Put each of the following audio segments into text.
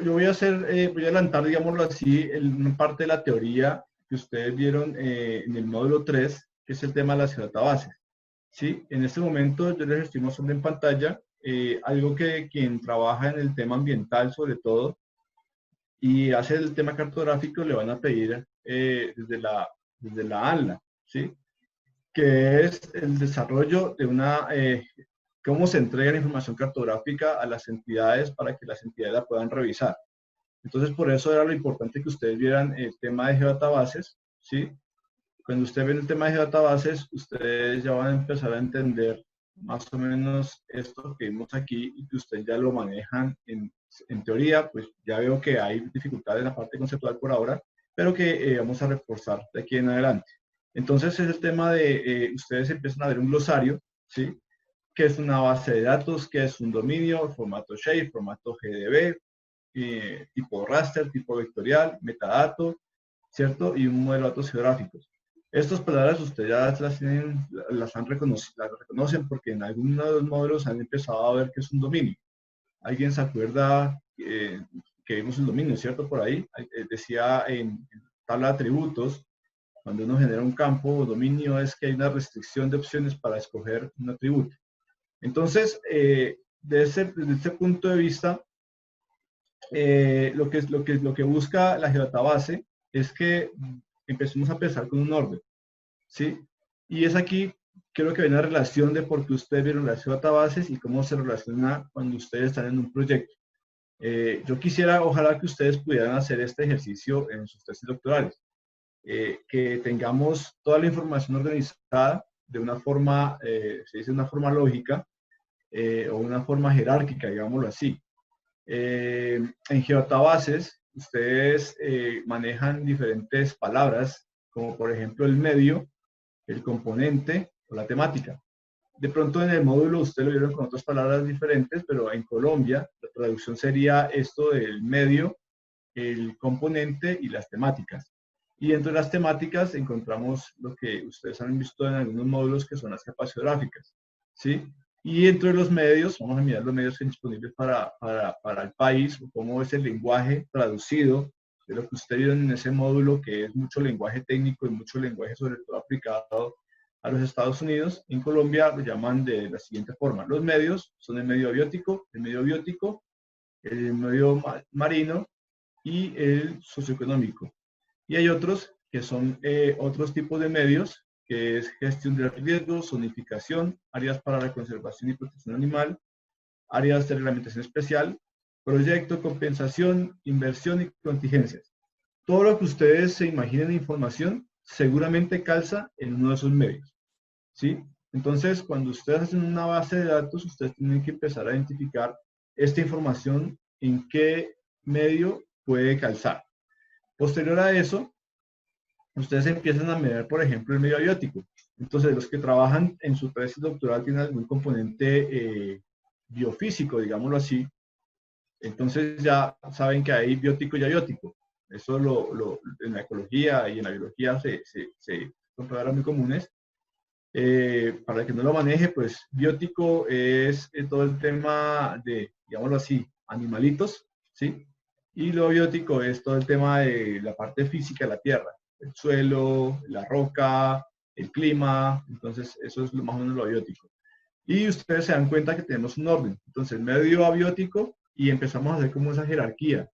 yo voy a hacer, voy a adelantar, digámoslo así, una parte de la teoría que ustedes vieron en el módulo 3, que es el tema de las databases. ¿Sí? En este momento yo les estoy mostrando en pantalla algo que quien trabaja en el tema ambiental sobre todo y hace el tema cartográfico le van a pedir desde la ANLA, ¿sí? Que es el desarrollo de cómo se entrega la información cartográfica a las entidades para que las entidades la puedan revisar. Entonces, por eso era lo importante que ustedes vieran el tema de geodatabases, ¿sí? Cuando ustedes ven el tema de geodatabases, ustedes ya van a empezar a entender más o menos esto que vimos aquí y que ustedes ya lo manejan en teoría, pues ya veo que hay dificultades en la parte conceptual por ahora, pero que vamos a reforzar de aquí en adelante. Entonces es el tema de, ustedes empiezan a ver un glosario, ¿sí? ¿Qué es una base de datos? ¿Qué es un dominio? Formato shape, formato GDB, tipo raster, tipo vectorial, metadato, ¿cierto? Y un modelo de datos geográficos. Estas palabras ustedes ya las reconocen porque en algunos de los módulos han empezado a ver que es un dominio. ¿Alguien se acuerda que vimos el dominio, cierto? Por ahí decía en tabla de atributos, cuando uno genera un campo o dominio es que hay una restricción de opciones para escoger un atributo. Entonces, desde ese punto de vista, lo que busca la geodatabase es que empecemos a pensar con un orden, ¿sí? Y es aquí, creo que hay una relación de por qué ustedes vieron las geodatabases y cómo se relaciona cuando ustedes están en un proyecto. Yo quisiera, ojalá que ustedes pudieran hacer este ejercicio en sus tesis doctorales, que tengamos toda la información organizada de una forma, se dice una forma lógica, o una forma jerárquica, digámoslo así. En geodatabases, ustedes manejan diferentes palabras, como por ejemplo el medio, el componente o la temática. De pronto en el módulo ustedes lo vieron con otras palabras diferentes, pero en Colombia la traducción sería esto del medio, el componente y las temáticas. Y dentro de las temáticas encontramos lo que ustedes han visto en algunos módulos que son las capas geográficas, ¿sí? Y dentro de los medios, vamos a mirar los medios que son disponibles para el país, o cómo es el lenguaje traducido de lo que ustedes vieron en ese módulo, que es mucho lenguaje técnico y mucho lenguaje sobre todo aplicado a los Estados Unidos. En Colombia lo llaman de la siguiente forma. Los medios son el medio abiótico, el medio marino y el socioeconómico. Y hay otros que son otros tipos de medios, que es gestión de riesgos, zonificación, áreas para la conservación y protección animal, áreas de reglamentación especial, proyecto, compensación, inversión y contingencias. Todo lo que ustedes se imaginen de información seguramente calza en uno de esos medios, ¿sí? Entonces, cuando ustedes hacen una base de datos, ustedes tienen que empezar a identificar esta información en qué medio puede calzar. Posterior a eso, ustedes empiezan a medir, por ejemplo, el medio abiótico. Entonces, los que trabajan en su tesis doctoral tienen algún componente biofísico, digámoslo así. Entonces ya saben que hay biótico y abiótico. Eso en la ecología y en la biología son palabras muy comunes. Para el que no lo maneje, pues biótico es todo el tema de, digámoslo así, animalitos, ¿sí? Y lo biótico es todo el tema de la parte física de la tierra, el suelo, la roca, el clima. Entonces eso es más o menos lo biótico. Y ustedes se dan cuenta que tenemos un orden. Entonces medio abiótico y empezamos a hacer como esa jerarquía.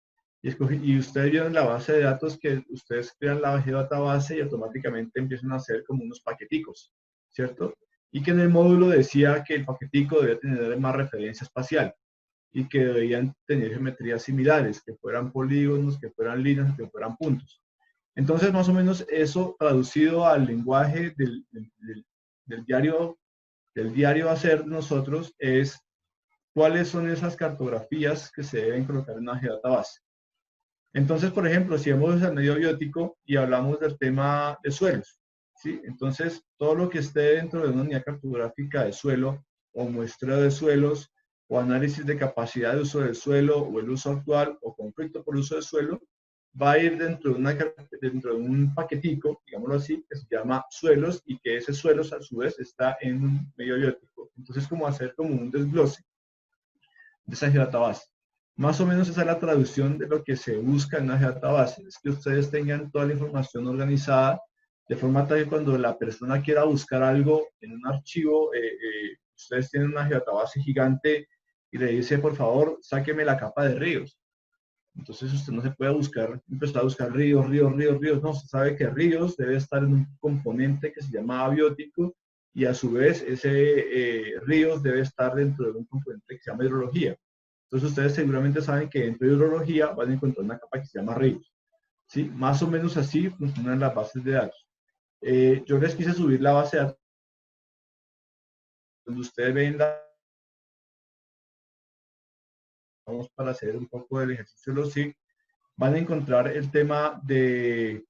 Y ustedes vieron la base de datos que ustedes crean la database y automáticamente empiezan a hacer como unos paqueticos, ¿cierto? Y que en el módulo decía que el paquetico debía tener más referencia espacial y que debían tener geometrías similares, que fueran polígonos, que fueran líneas, que fueran puntos. Entonces, más o menos eso traducido al lenguaje del diario hacer nosotros es cuáles son esas cartografías que se deben colocar en una geodatabase. Entonces, por ejemplo, si vamos al medio biótico y hablamos del tema de suelos, ¿sí? Entonces, todo lo que esté dentro de una unidad cartográfica de suelo o muestreo de suelos o análisis de capacidad de uso del suelo o el uso actual o conflicto por uso del suelo, va a ir dentro de un paquetico, digámoslo así, que se llama suelos y que ese suelos a su vez está en un medio biótico. Entonces, como hacer como un desglose de esa geodatabase. Más o menos esa es la traducción de lo que se busca en una database, es que ustedes tengan toda la información organizada de forma tal que cuando la persona quiera buscar algo en un archivo, ustedes tienen una database gigante y le dice, por favor, sáqueme la capa de ríos. Entonces usted no se puede buscar, empezar a buscar ríos, ríos, ríos, ríos. No, usted sabe que ríos debe estar en un componente que se llama abiótico y a su vez ese ríos debe estar dentro de un componente que se llama hidrología. Entonces ustedes seguramente saben que dentro de hidrología van a encontrar una capa que se llama ríos. ¿Sí? Más o menos así funcionan las bases de datos. Yo les quise subir la base de datos donde ustedes ven la... Vamos para hacer un poco del ejercicio de los SIG. Van a encontrar el tema de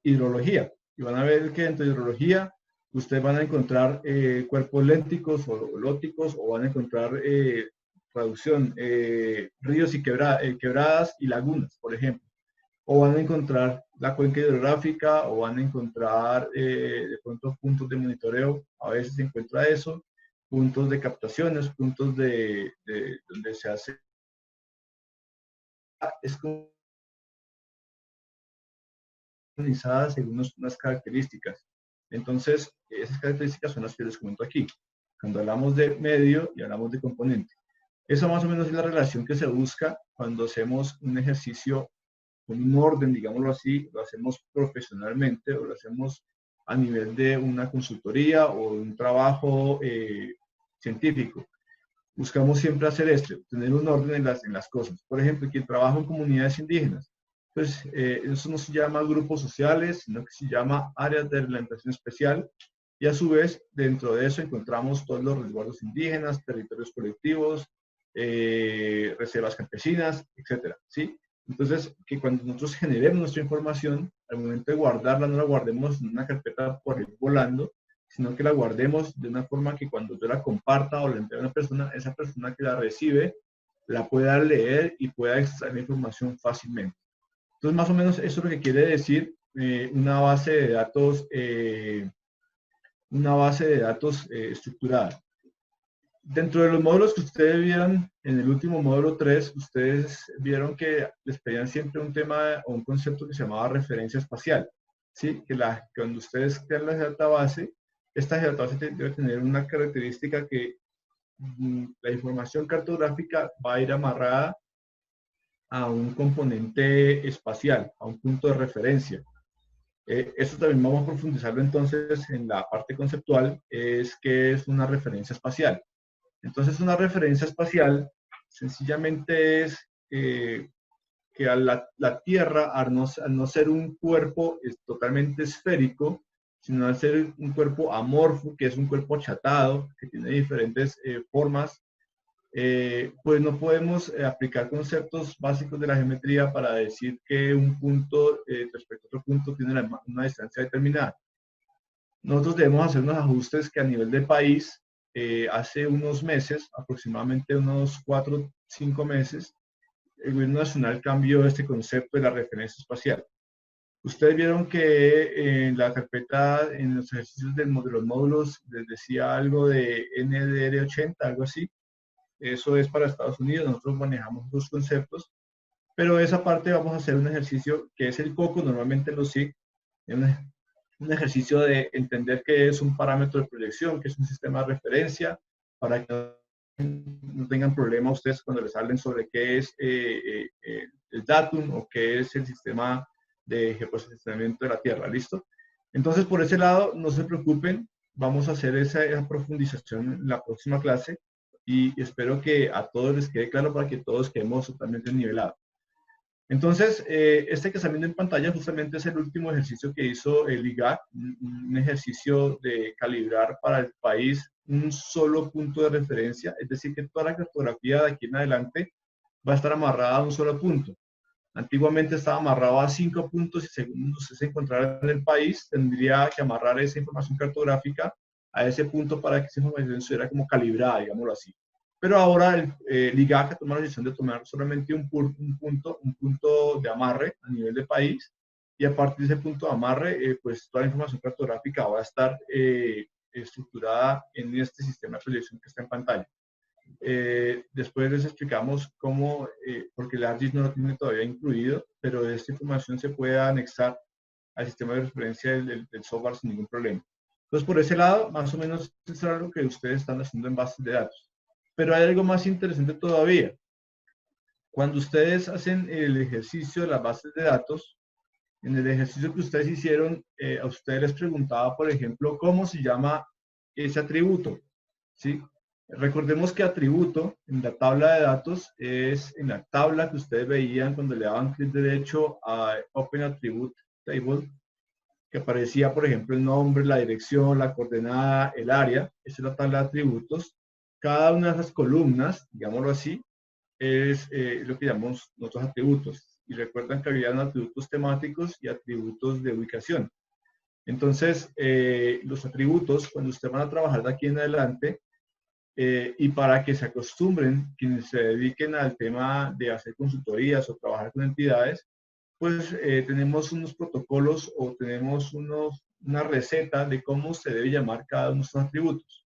hidrología. Y van a ver que dentro de hidrología ustedes van a encontrar cuerpos lénticos o holóticos o van a encontrar traducción, ríos y quebradas y lagunas, por ejemplo. O van a encontrar la cuenca hidrográfica o van a encontrar de pronto puntos de monitoreo, a veces se encuentra eso, puntos de captaciones, puntos de donde se hace, es organizadas según unas características. Entonces, esas características son las que les comento aquí. Cuando hablamos de medio y hablamos de componente. Eso más o menos es la relación que se busca cuando hacemos un ejercicio con un orden, digámoslo así, lo hacemos profesionalmente o lo hacemos a nivel de una consultoría o un trabajo científico. Buscamos siempre hacer esto, tener un orden en las cosas. Por ejemplo, quien trabaja en comunidades indígenas, pues eso no se llama grupos sociales, sino que se llama áreas de reglamentación especial y a su vez dentro de eso encontramos todos los resguardos indígenas, territorios colectivos, reservas campesinas, etcétera, ¿sí? Entonces, que cuando nosotros generemos nuestra información, al momento de guardarla, no la guardemos en una carpeta por ir volando, sino que la guardemos de una forma que cuando yo la comparta o la envíe a una persona, esa persona que la recibe la pueda leer y pueda extraer la información fácilmente. Entonces, más o menos eso es lo que quiere decir una base de datos estructurada. Dentro de los módulos que ustedes vieron, en el último módulo 3, ustedes vieron que les pedían siempre un tema o un concepto que se llamaba referencia espacial. ¿Sí? Que cuando ustedes crean la database, esta database debe tener una característica que la información cartográfica va a ir amarrada a un componente espacial, a un punto de referencia. Esto también vamos a profundizarlo entonces en la parte conceptual, es que es una referencia espacial. Entonces, una referencia espacial sencillamente es que a la Tierra, al no ser un cuerpo totalmente esférico, sino al ser un cuerpo amorfo, que es un cuerpo achatado, que tiene diferentes formas, pues no podemos aplicar conceptos básicos de la geometría para decir que un punto respecto a otro punto tiene una distancia determinada. Nosotros debemos hacer unos ajustes que a nivel de país, hace unos meses, aproximadamente unos 4 o 5 meses, el gobierno nacional cambió este concepto de la referencia espacial. Ustedes vieron que en la carpeta, en los ejercicios de los módulos, les decía algo de NDR80, algo así. Eso es para Estados Unidos, nosotros manejamos dos conceptos, pero esa parte vamos a hacer un ejercicio que es el COCO, normalmente en los SIG, un ejercicio de entender qué es un parámetro de proyección, qué es un sistema de referencia, para que no tengan problema ustedes cuando les hablen sobre qué es el datum o qué es el sistema de geoposicionamiento de la Tierra, ¿listo? Entonces, por ese lado, no se preocupen, vamos a hacer esa profundización en la próxima clase y espero que a todos les quede claro para que todos quedemos totalmente nivelados. Entonces, este que está viendo en pantalla justamente es el último ejercicio que hizo el IGAC, un ejercicio de calibrar para el país un solo punto de referencia, es decir, que toda la cartografía de aquí en adelante va a estar amarrada a un solo punto. Antiguamente estaba amarrado a 5 puntos y según usted se encontrara en el país, tendría que amarrar esa información cartográfica a ese punto para que esa información estuviera como calibrada, digámoslo así. Pero ahora el IGAC toma la decisión de tomar solamente un punto de amarre a nivel de país y a partir de ese punto de amarre, pues toda la información cartográfica va a estar estructurada en este sistema de proyección que está en pantalla. Después les explicamos cómo, porque el ArcGIS no lo tiene todavía incluido, pero esta información se puede anexar al sistema de referencia del software sin ningún problema. Entonces, por ese lado, más o menos es lo que ustedes están haciendo en bases de datos. Pero hay algo más interesante todavía. Cuando ustedes hacen el ejercicio de las bases de datos, en el ejercicio que ustedes hicieron, a ustedes les preguntaba, por ejemplo, cómo se llama ese atributo, ¿sí? Recordemos que atributo en la tabla de datos es en la tabla que ustedes veían cuando le daban clic derecho a Open Attribute Table, que aparecía, por ejemplo, el nombre, la dirección, la coordenada, el área. Esa es la tabla de atributos. Cada una de esas columnas, digámoslo así, es lo que llamamos nosotros atributos. Y recuerdan que habían atributos temáticos y atributos de ubicación. Entonces, los atributos, cuando ustedes van a trabajar de aquí en adelante, y para que se acostumbren quienes se dediquen al tema de hacer consultorías o trabajar con entidades, pues tenemos unos protocolos o tenemos una receta de cómo se debe llamar cada uno de estos atributos,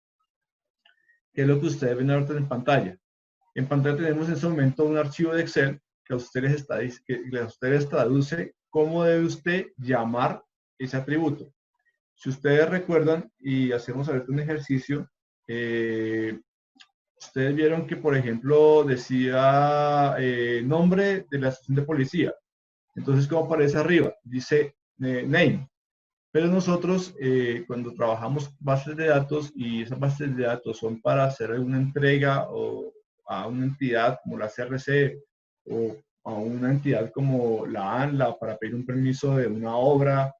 que es lo que ustedes ven ahorita en pantalla. En pantalla tenemos en este momento un archivo de Excel que a ustedes, traduce cómo debe usted llamar ese atributo. Si ustedes recuerdan, y hacemos ahorita un ejercicio, ustedes vieron que, por ejemplo, decía nombre de la estación de policía. Entonces, ¿cómo aparece arriba? Dice name. Pero nosotros, cuando trabajamos bases de datos y esas bases de datos son para hacer una entrega o a una entidad como la CRC o a una entidad como la ANLA para pedir un permiso de una obra,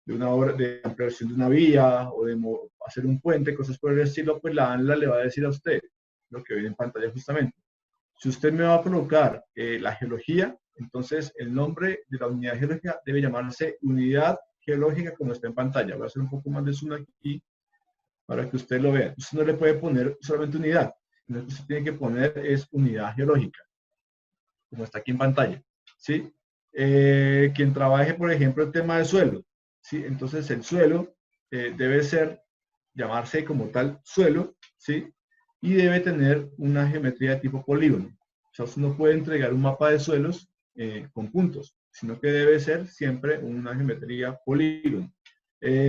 de ampliación de una vía o de hacer un puente, cosas por el estilo, pues la ANLA le va a decir a usted lo que viene en pantalla justamente. Si usted me va a colocar la geología, entonces el nombre de la unidad geológica debe llamarse unidad geológica como está en pantalla. Voy a hacer un poco más de zoom aquí para que usted lo vea. Usted no le puede poner solamente unidad, lo que usted tiene que poner es unidad geológica, como está aquí en pantalla, ¿sí? Quien trabaje, por ejemplo, el tema de suelo, ¿sí? Entonces el suelo debe llamarse como tal suelo, ¿sí? Y debe tener una geometría de tipo polígono. O sea, usted no puede entregar un mapa de suelos con puntos, sino que debe ser siempre una geometría polígono.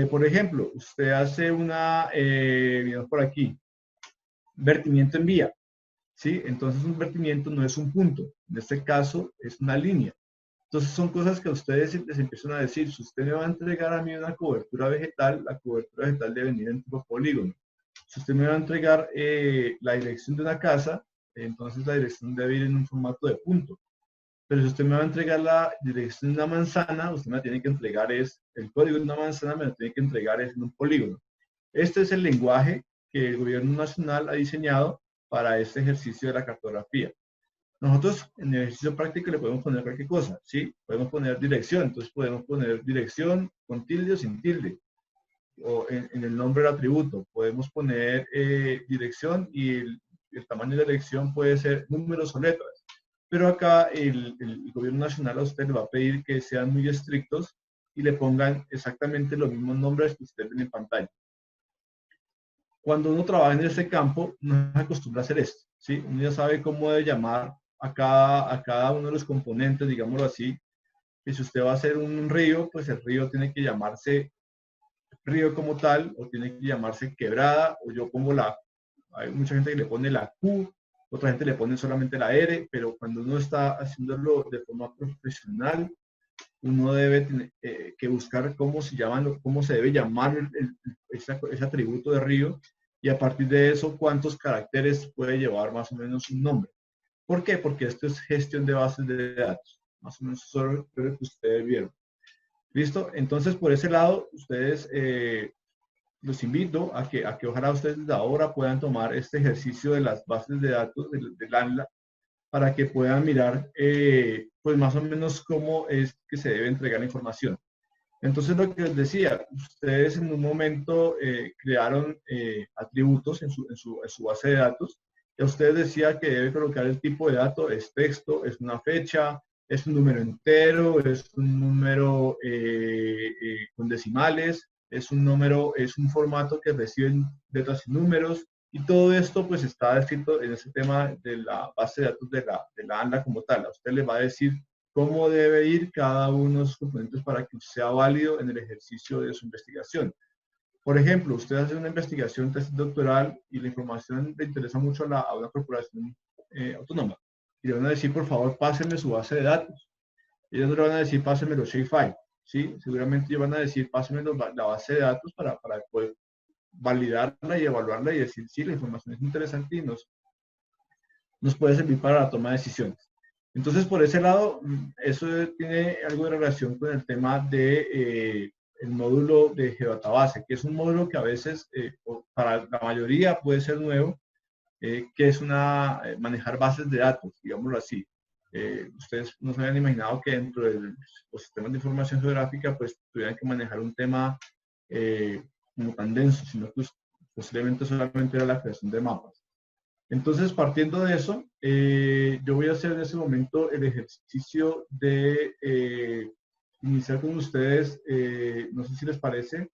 Por ejemplo, usted hace miramos por aquí, vertimiento en vía, ¿sí? Entonces un vertimiento no es un punto, en este caso es una línea. Entonces son cosas que a ustedes les empiezan a decir, si usted me va a entregar a mí una cobertura vegetal, la cobertura vegetal debe venir en tipo polígono. Si usted me va a entregar la dirección de una casa, entonces la dirección debe ir en un formato de punto. Pero si usted me va a entregar la dirección de una manzana, usted me tiene que entregar el código de una manzana, me lo tiene que entregar en un polígono. Este es el lenguaje que el gobierno nacional ha diseñado para este ejercicio de la cartografía. Nosotros en el ejercicio práctico le podemos poner cualquier cosa, ¿sí? Podemos poner dirección, entonces podemos poner dirección con tilde o sin tilde, o en el nombre del atributo. Podemos poner dirección y el tamaño de la dirección puede ser números o letras. Pero acá el gobierno nacional a usted le va a pedir que sean muy estrictos y le pongan exactamente los mismos nombres que usted ven en pantalla. Cuando uno trabaja en este campo, no se acostumbra a hacer esto, ¿sí? Uno ya sabe cómo debe llamar a cada uno de los componentes, digámoslo así, que si usted va a hacer un río, pues el río tiene que llamarse río como tal, o tiene que llamarse quebrada, o yo pongo hay mucha gente que le pone la Q, otra gente le pone solamente la R, pero cuando uno está haciéndolo de forma profesional, uno debe tener, que buscar cómo se debe llamar ese atributo de río, y a partir de eso, cuántos caracteres puede llevar más o menos un nombre. ¿Por qué? Porque esto es gestión de bases de datos. Más o menos eso es lo que ustedes vieron. ¿Listo? Entonces, por ese lado, ustedes, los invito a que ojalá ustedes desde ahora puedan tomar este ejercicio de las bases de datos del ANLA para que puedan mirar, pues más o menos cómo es que se debe entregar la información. Entonces, lo que les decía, ustedes en un momento crearon atributos en su base de datos. Y a ustedes decía que debe colocar el tipo de dato, es texto, es una fecha, es un número entero, es un número con decimales, es un formato que reciben letras y números, Y todo esto pues está descrito en ese tema de la base de datos de la ANDA como tal. A usted le va a decir cómo debe ir cada uno de sus componentes para que sea válido en el ejercicio de su investigación. Por ejemplo, usted hace una investigación tesis doctoral y la información le interesa mucho a una corporación autónoma. Y le van a decir, por favor, pásenme su base de datos. Ellos no le van a decir, pásenme los shapefile. ¿Sí? Seguramente ellos van a decir, pásenme la base de datos para poder validarla y evaluarla y decir, sí, la información es interesante y nos puede servir para la toma de decisiones. Entonces, por ese lado, eso tiene algo de relación con el tema de el módulo de geodatabase, que es un módulo que a veces, para la mayoría puede ser nuevo, que es manejar bases de datos, digámoslo así. Ustedes no se habían imaginado que dentro de los sistemas de información geográfica, pues tuvieran que manejar un tema como tan denso, sino que posiblemente solamente era la creación de mapas. Entonces, partiendo de eso, yo voy a hacer en ese momento el ejercicio de iniciar con ustedes, no sé si les parece,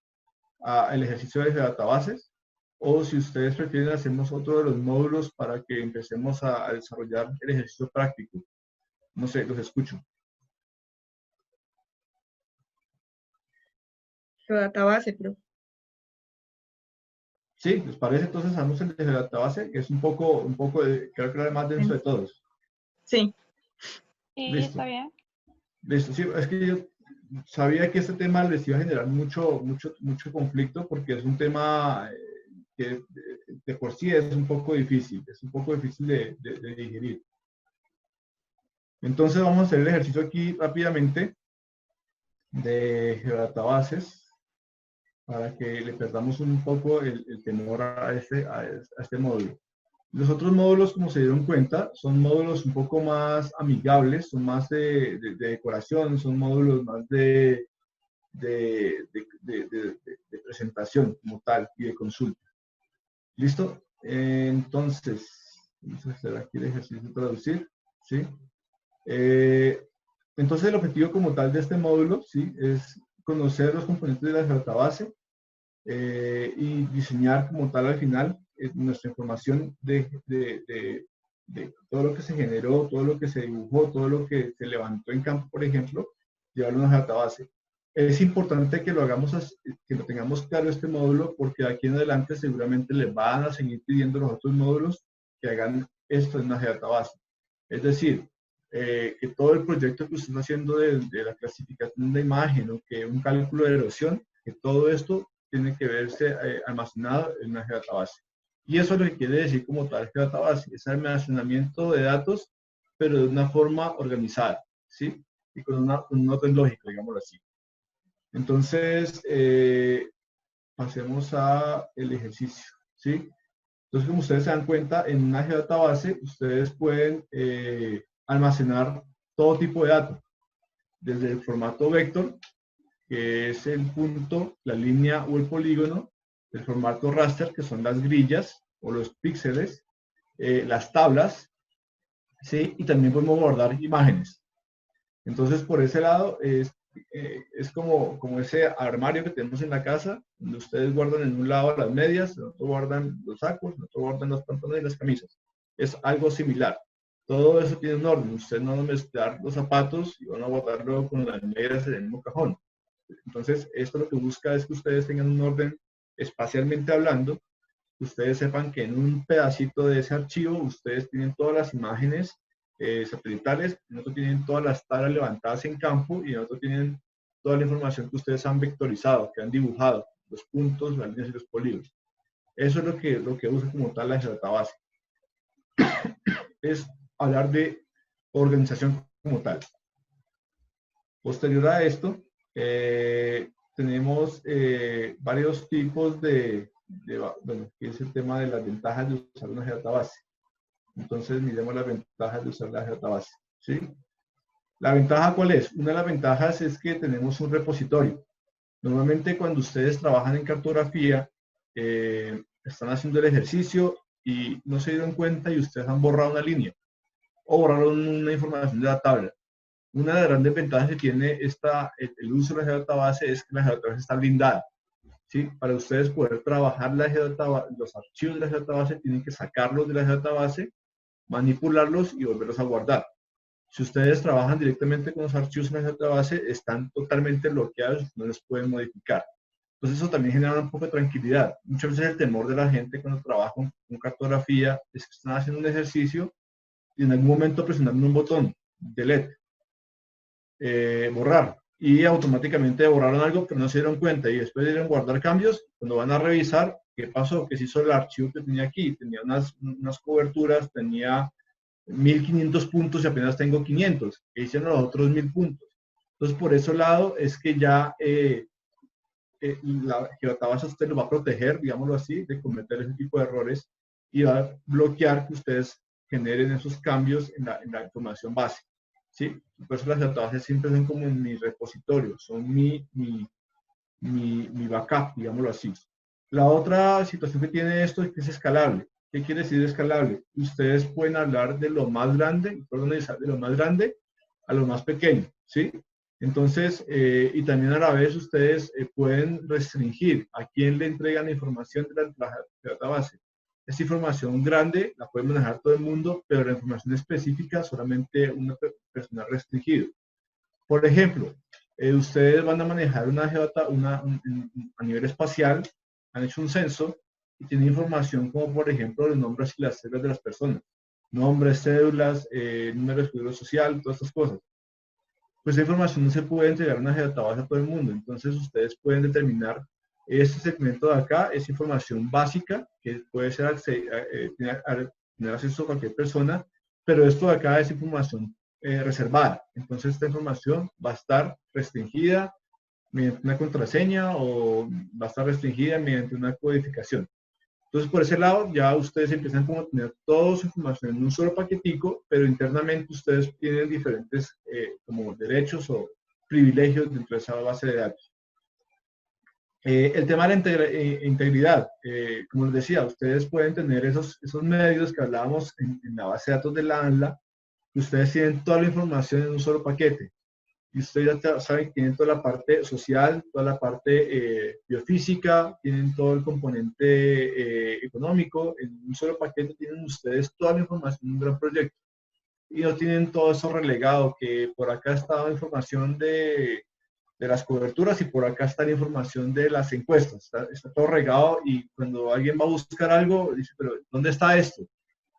el ejercicio de databases, o si ustedes prefieren hacemos otro de los módulos para que empecemos a desarrollar el ejercicio práctico. No sé, los escucho. Geodatabase, profe. Sí, ¿les parece? Entonces hagamos el de database, que es un poco creo que era el más denso de todos. Sí. Sí, Listo. está bien. Listo, sí, es que yo sabía que este tema les iba a generar mucho conflicto porque es un tema que de por sí es un poco difícil, de digerir. Entonces vamos a hacer el ejercicio aquí rápidamente de geodatabases para que le perdamos un poco el temor a este módulo. Los otros módulos, como se dieron cuenta, son módulos un poco más amigables, son más de decoración, son módulos más de presentación como tal y de consulta. ¿Listo? Entonces, vamos a hacer aquí el ejercicio de traducir, ¿sí? Entonces, el objetivo como tal de este módulo, ¿sí? Es conocer los componentes de la database y diseñar como tal al final nuestra información de todo lo que se generó, todo lo que se dibujó, todo lo que se levantó en campo, por ejemplo, llevarlo a una database. Es importante que lo hagamos, que lo tengamos claro este módulo, porque de aquí en adelante seguramente les van a seguir pidiendo los otros módulos que hagan esto en una database. Es decir, que todo el proyecto que usted está haciendo de la clasificación de imagen o que un cálculo de erosión, que todo esto tiene que verse almacenado en una database. Y eso es lo que quiere decir como tal database, es almacenamiento de datos, pero de una forma organizada, ¿sí? Y con un orden lógico, digámoslo así. Entonces, pasemos a el ejercicio, ¿sí? Entonces, como ustedes se dan cuenta, en una geodatabase ustedes pueden almacenar todo tipo de datos, desde el formato vector, que es el punto, la línea o el polígono, el formato raster, que son las grillas o los píxeles, las tablas, ¿sí? Y también podemos guardar imágenes. Entonces, por ese lado, es como ese armario que tenemos en la casa, donde ustedes guardan en un lado las medias, en otro guardan los sacos, en otro guardan los pantalones y las camisas. Es algo similar. Todo eso tiene un orden. Ustedes no van a mezclar los zapatos y van a guardarlo con las medias en el mismo cajón. Entonces, esto lo que busca es que ustedes tengan un orden espacialmente hablando, que ustedes sepan que en un pedacito de ese archivo ustedes tienen todas las imágenes satelitales, en otro tienen todas las tablas levantadas en campo y en otro tienen toda la información que ustedes han vectorizado, que han dibujado, los puntos, las líneas y los polígonos. Eso es lo que usa como tal la geodatabase. Es hablar de organización como tal. Posterior a esto, tenemos varios tipos bueno, que es el tema de las ventajas de usar una database. Entonces, miremos las ventajas de usar la database, ¿sí? ¿La ventaja cuál es? Una de las ventajas es que tenemos un repositorio. Normalmente cuando ustedes trabajan en cartografía, están haciendo el ejercicio y no se dieron cuenta y ustedes han borrado una línea o borraron una información de la tabla. Una de las grandes ventajas que tiene el uso de la database es que la database está blindada. ¿sí? Para ustedes poder trabajar los archivos de la geodatabase, tienen que sacarlos de la geodatabase, manipularlos y volverlos a guardar. Si ustedes trabajan directamente con los archivos en la geodatabase, están totalmente bloqueados, no les pueden modificar. Entonces eso también genera un poco de tranquilidad. Muchas veces el temor de la gente cuando trabaja con cartografía es que están haciendo un ejercicio y en algún momento presionaron un botón, delete, borrar, y automáticamente borraron algo pero no se dieron cuenta y después dieron guardar cambios. Cuando van a revisar qué pasó, qué se hizo el archivo que tenía aquí, tenía unas coberturas, tenía 1500 puntos y apenas tengo 500, que hicieron los otros 1000 puntos. Entonces, por ese lado es que ya la geodatabase usted lo va a proteger, digámoslo así, de cometer ese tipo de errores y va a bloquear que ustedes generen esos cambios en la información base. ¿Sí? Por eso las databases siempre son como mi repositorio, son mi backup, digámoslo así. La otra situación que tiene esto es que es escalable. ¿Qué quiere decir escalable? Ustedes pueden hablar de lo más grande, de lo más grande a lo más pequeño, ¿sí? Entonces, y también a la vez ustedes pueden restringir a quién le entregan la información de la database. Esta información grande la puede manejar todo el mundo, pero la información específica solamente una persona restringida. Por ejemplo, ustedes van a manejar a nivel espacial, han hecho un censo y tienen información como por ejemplo los nombres y las cédulas de las personas. Nombres, cédulas, número de seguro social, todas estas cosas. Pues esa información no se puede entregar a una database a todo el mundo. Entonces ustedes pueden determinar este segmento de acá, es información básica que puede ser tener acceso a cualquier persona, pero esto de acá es información reservada. Entonces esta información va a estar restringida mediante una contraseña o va a estar restringida mediante una codificación. Entonces, por ese lado, ya ustedes empiezan como a tener toda su información en un solo paquetico, pero internamente ustedes tienen diferentes como derechos o privilegios dentro de esa base de datos. El tema de la integridad, como les decía, ustedes pueden tener esos medios que hablábamos en la base de datos de la ANLA, y ustedes tienen toda la información en un solo paquete. Y ustedes ya saben que tienen toda la parte social, toda la parte biofísica, tienen todo el componente económico. En un solo paquete tienen ustedes toda la información de un gran proyecto. Y no tienen todo eso relegado, que por acá está la información de las coberturas y por acá está la información de las encuestas. Está todo regado y cuando alguien va a buscar algo, dice, pero ¿dónde está esto?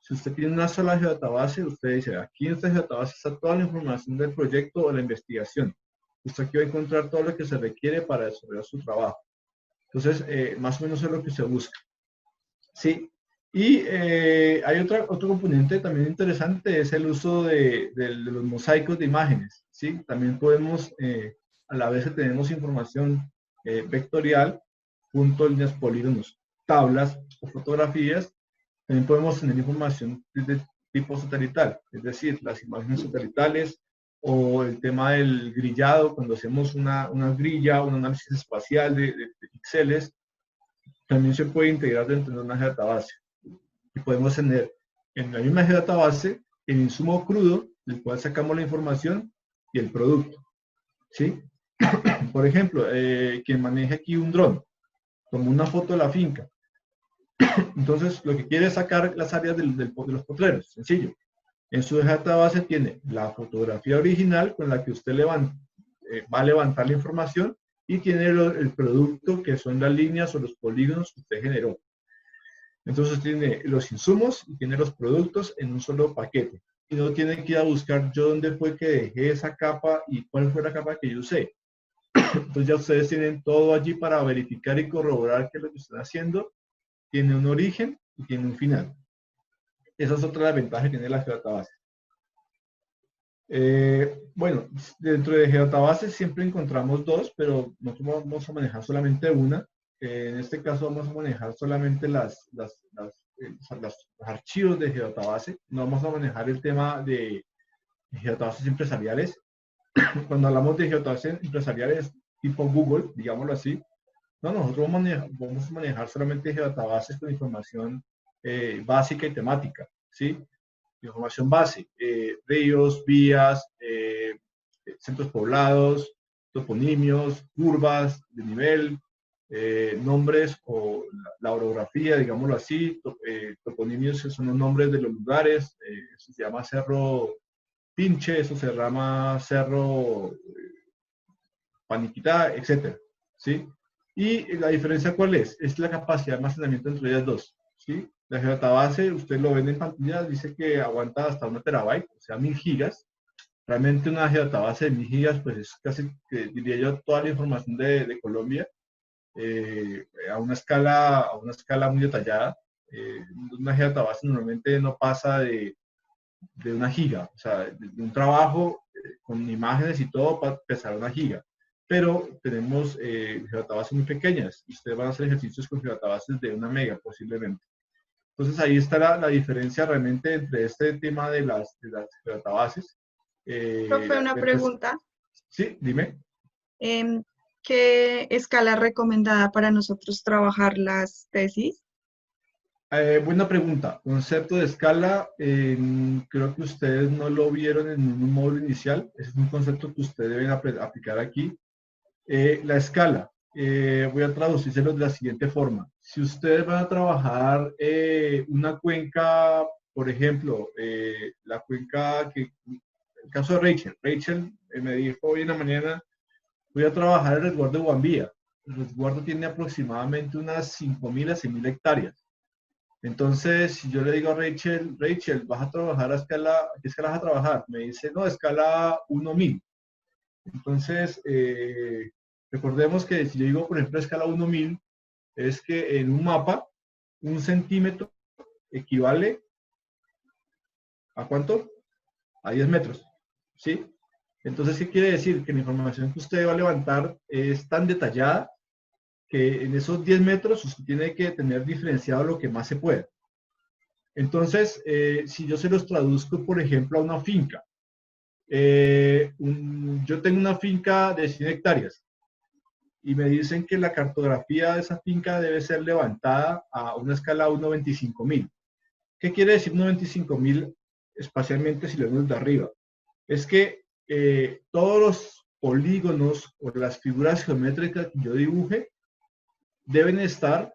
Si usted tiene una sola geodatabase, usted dice, aquí en esta geodatabase está toda la información del proyecto o la investigación. Usted aquí va a encontrar todo lo que se requiere para desarrollar su trabajo. Entonces, más o menos es lo que se busca. Sí. Y hay otro componente también interesante, es el uso de los mosaicos de imágenes. ¿Sí? También podemos, a la vez que tenemos información vectorial, puntos, líneas, polígonos, tablas o fotografías, también podemos tener información de tipo satelital, es decir, las imágenes satelitales o el tema del grillado, cuando hacemos una grilla, un análisis espacial de píxeles, también se puede integrar dentro de una database. Y podemos tener en la misma database el insumo crudo, del cual sacamos la información, y el producto. ¿Sí? Por ejemplo, quien maneja aquí un dron, como una foto de la finca. Entonces, lo que quiere es sacar las áreas de los potreros, sencillo. En su database tiene la fotografía original con la que usted va a levantar la información y tiene el producto que son las líneas o los polígonos que usted generó. Entonces tiene los insumos y tiene los productos en un solo paquete. Y no tiene que ir a buscar yo dónde fue que dejé esa capa y cuál fue la capa que yo usé. Entonces ya ustedes tienen todo allí para verificar y corroborar que lo que están haciendo tiene un origen y tiene un final. Esa es otra de las ventajas que tiene la geodatabase. Bueno, dentro de geodatabase siempre encontramos dos, pero nosotros vamos a manejar solamente una. En este caso vamos a manejar solamente los archivos de geodatabase. No vamos a manejar el tema de geodabases empresariales. Cuando hablamos de geodabases empresariales tipo Google, digámoslo así, no, nosotros vamos a manejar solamente geodabases con información básica y temática, ¿sí? Información base, ríos, vías, centros poblados, toponimios, curvas de nivel, nombres o la orografía, digámoslo así, toponimios que son los nombres de los lugares, eso se llama Cerro Pinche, eso se llama Cerro Paniquitá, etcétera, ¿sí? Y la diferencia, ¿cuál es? Es la capacidad de almacenamiento entre ellas dos, ¿sí? La geodatabase, usted lo ven en pantalla, dice que aguanta hasta 1 terabyte, o sea, 1000 gigas. Realmente una geodatabase de 1000 gigas, pues es casi, diría yo, toda la información de Colombia, a una escala muy detallada. Una geodatabase normalmente no pasa de 1 giga, o sea, de un trabajo con imágenes y todo para pesar 1 giga. Pero tenemos geodatabases muy pequeñas y ustedes van a hacer ejercicios con geodatabases de 1 mega posiblemente. Entonces ahí está la diferencia realmente entre este tema de las geodatabases. Profe, una Pues, pregunta. sí, dime. Em, ¿Qué escala recomendada para nosotros trabajar las tesis? Buena pregunta. Concepto de escala, creo que ustedes no lo vieron en un módulo inicial. Ese es un concepto que ustedes deben aplicar aquí. La escala, voy a traducírselo de la siguiente forma. Si ustedes van a trabajar una cuenca, por ejemplo, la cuenca el caso de Rachel. Rachel me dijo hoy en la mañana, voy a trabajar el resguardo de Guambía. El resguardo tiene aproximadamente unas 5.000 a 6.000 hectáreas. Entonces, si yo le digo a Rachel, Rachel, vas a trabajar a escala, ¿qué escala vas a trabajar? Me dice, no, escala 1000. Entonces, recordemos que si yo digo, por ejemplo, escala 1000, es que en un mapa, 1 centímetro equivale ¿a cuánto? A 10 metros, ¿sí? Entonces, ¿qué quiere decir? Que la información que usted va a levantar es tan detallada que en esos 10 metros usted tiene que tener diferenciado lo que más se puede. Entonces, si yo se los traduzco, por ejemplo, a una finca, yo tengo una finca de 100 hectáreas y me dicen que la cartografía de esa finca debe ser levantada a una escala 1.25.000. ¿Qué quiere decir 1.25.000 espacialmente si lo vemos de arriba? Es que todos los polígonos o las figuras geométricas que yo dibuje deben estar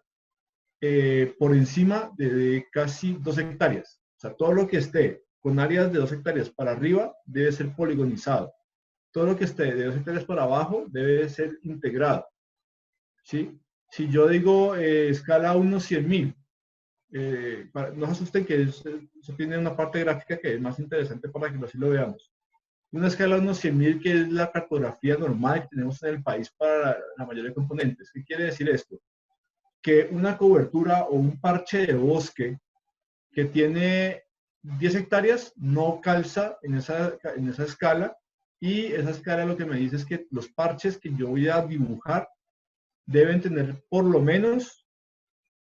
por encima de casi 2 hectáreas. O sea, todo lo que esté con áreas de 2 hectáreas para arriba debe ser poligonizado. Todo lo que esté de 2 hectáreas para abajo debe ser integrado. ¿Sí? Si yo digo escala 1/100.000, no se asusten que eso tiene una parte gráfica que es más interesante para que así lo veamos. Una escala 1/100.000, que es la cartografía normal que tenemos en el país para la mayoría de componentes. ¿Qué quiere decir esto? Que una cobertura o un parche de bosque que tiene 10 hectáreas no calza en esa escala, y esa escala lo que me dice es que los parches que yo voy a dibujar deben tener por lo menos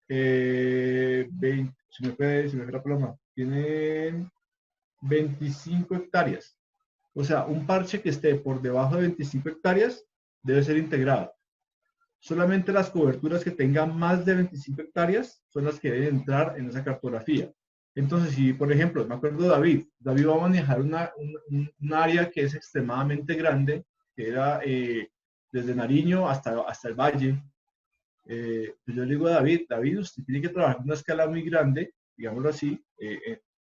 20, se me fue la paloma, tienen 25 hectáreas. O sea, un parche que esté por debajo de 25 hectáreas debe ser integrado. Solamente las coberturas que tengan más de 25 hectáreas son las que deben entrar en esa cartografía. Entonces, si por ejemplo, me acuerdo de David va a manejar un área que es extremadamente grande, que era desde Nariño hasta el valle. Pues yo le digo a David, usted tiene que trabajar en una escala muy grande, digámoslo así,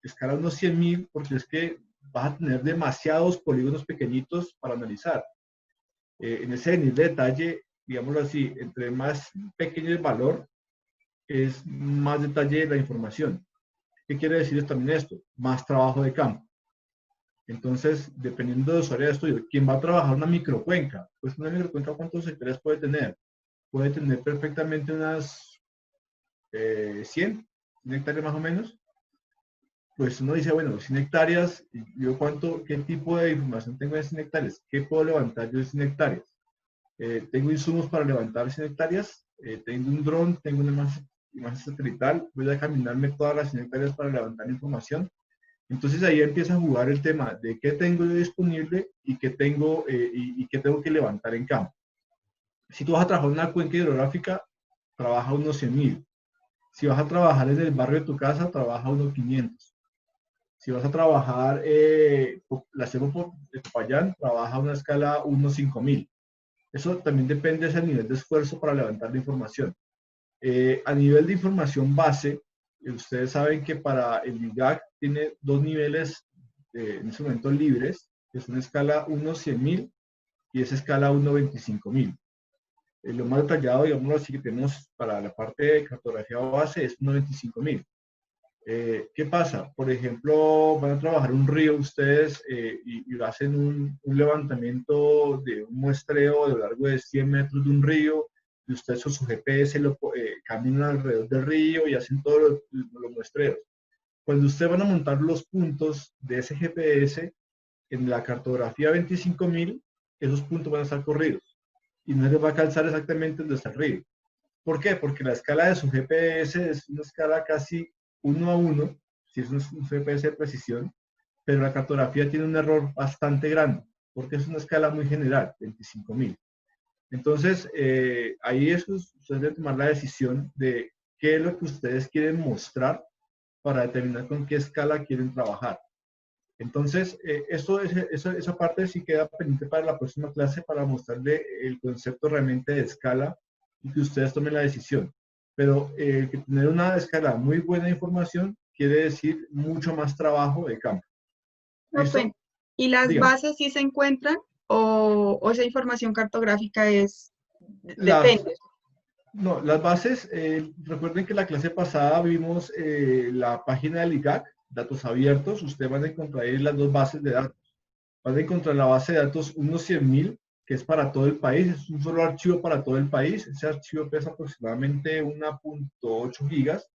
escala unos 100.000, porque es que vas a tener demasiados polígonos pequeñitos para analizar. En ese nivel de detalle, digámoslo así, entre más pequeño el valor, es más detalle de la información. ¿Qué quiere decir también esto? Más trabajo de campo. Entonces, dependiendo de su área de estudio, ¿quién va a trabajar una microcuenca? Pues una microcuenca, ¿cuántos hectáreas puede tener? Puede tener perfectamente unas 100 hectáreas más o menos. Pues uno dice, bueno, 100 hectáreas, ¿yo qué tipo de información tengo de 100 hectáreas? ¿Qué puedo levantar yo de 100 hectáreas? Tengo insumos para levantar 100 hectáreas, tengo un dron, tengo una imagen satelital, voy a caminarme todas las 100 hectáreas para levantar información. Entonces ahí empieza a jugar el tema de qué tengo yo disponible y qué tengo que levantar en campo. Si tú vas a trabajar en una cuenca hidrográfica, trabaja unos 100.000. Si vas a trabajar en el barrio de tu casa, trabaja unos 500. Si vas a trabajar la selva de Popayán, trabaja a una escala unos 5.000. Eso también depende de ese nivel de esfuerzo para levantar la información. A nivel de información base, ustedes saben que para el IGAC tiene dos niveles en ese momento libres, que es una escala 1-100.000 y esa escala 1-25.000. Lo más detallado, digamos así, que tenemos para la parte de cartografía base es 1-25.000. ¿Qué pasa? Por ejemplo, van a trabajar un río ustedes y hacen un levantamiento de un muestreo a lo largo de 100 metros de un río y ustedes con su GPS caminan alrededor del río y hacen todos los muestreos. Cuando ustedes van a montar los puntos de ese GPS en la cartografía 25.000, esos puntos van a estar corridos y no les va a calzar exactamente donde está el río. ¿Por qué? Porque la escala de su GPS es una escala casi 1-1, si es un GPS de precisión, pero la cartografía tiene un error bastante grande, porque es una escala muy general, 25.000. Entonces, ahí es que ustedes deben tomar la decisión de qué es lo que ustedes quieren mostrar para determinar con qué escala quieren trabajar. Entonces, esa parte sí queda pendiente para la próxima clase para mostrarle el concepto realmente de escala y que ustedes tomen la decisión. Pero que tener una escala muy buena de información quiere decir mucho más trabajo de campo. Ok. ¿Listo? ¿Y las Dígame. bases sí se encuentran o esa información cartográfica Las, depende? no, las bases, recuerden que la clase pasada vimos la página del IGAC, datos abiertos. Ustedes van a encontrar ahí las dos bases de datos. Van a encontrar la base de datos 1-100.000, que es para todo el país, es un solo archivo para todo el país. Ese archivo pesa aproximadamente 1.8 gigas.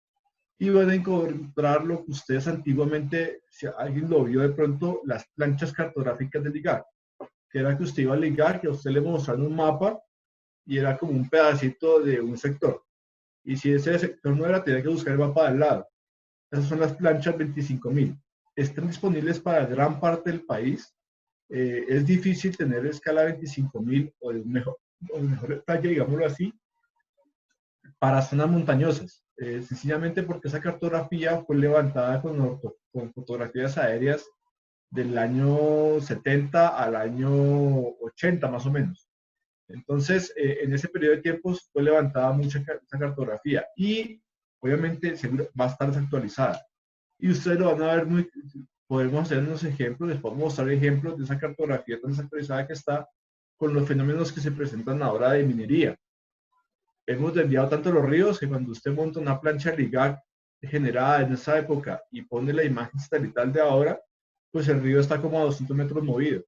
Y van a encontrar lo que ustedes antiguamente, si alguien lo vio de pronto, las planchas cartográficas del IGAC, que era que usted iba al IGAC, que a usted le mostraron un mapa y era como un pedacito de un sector. Y si ese sector no era, tenía que buscar el mapa del lado. Esas son las planchas 25.000. Están disponibles para gran parte del país. Es difícil tener escala 25.000 o de mejor detalle, digámoslo así, para zonas montañosas. Sencillamente porque esa cartografía fue levantada con fotografías aéreas del año 70 al año 80 más o menos. Entonces, en ese periodo de tiempo fue levantada mucha esa cartografía y obviamente seguro va a estar desactualizada. Y ustedes lo van a ver podemos hacer unos ejemplos, les podemos mostrar ejemplos de esa cartografía tan desactualizada que está con los fenómenos que se presentan ahora de minería. Hemos desviado tanto los ríos que cuando usted monta una plancha LIGAC generada en esa época y pone la imagen satelital de ahora, pues el río está como a 200 metros movido.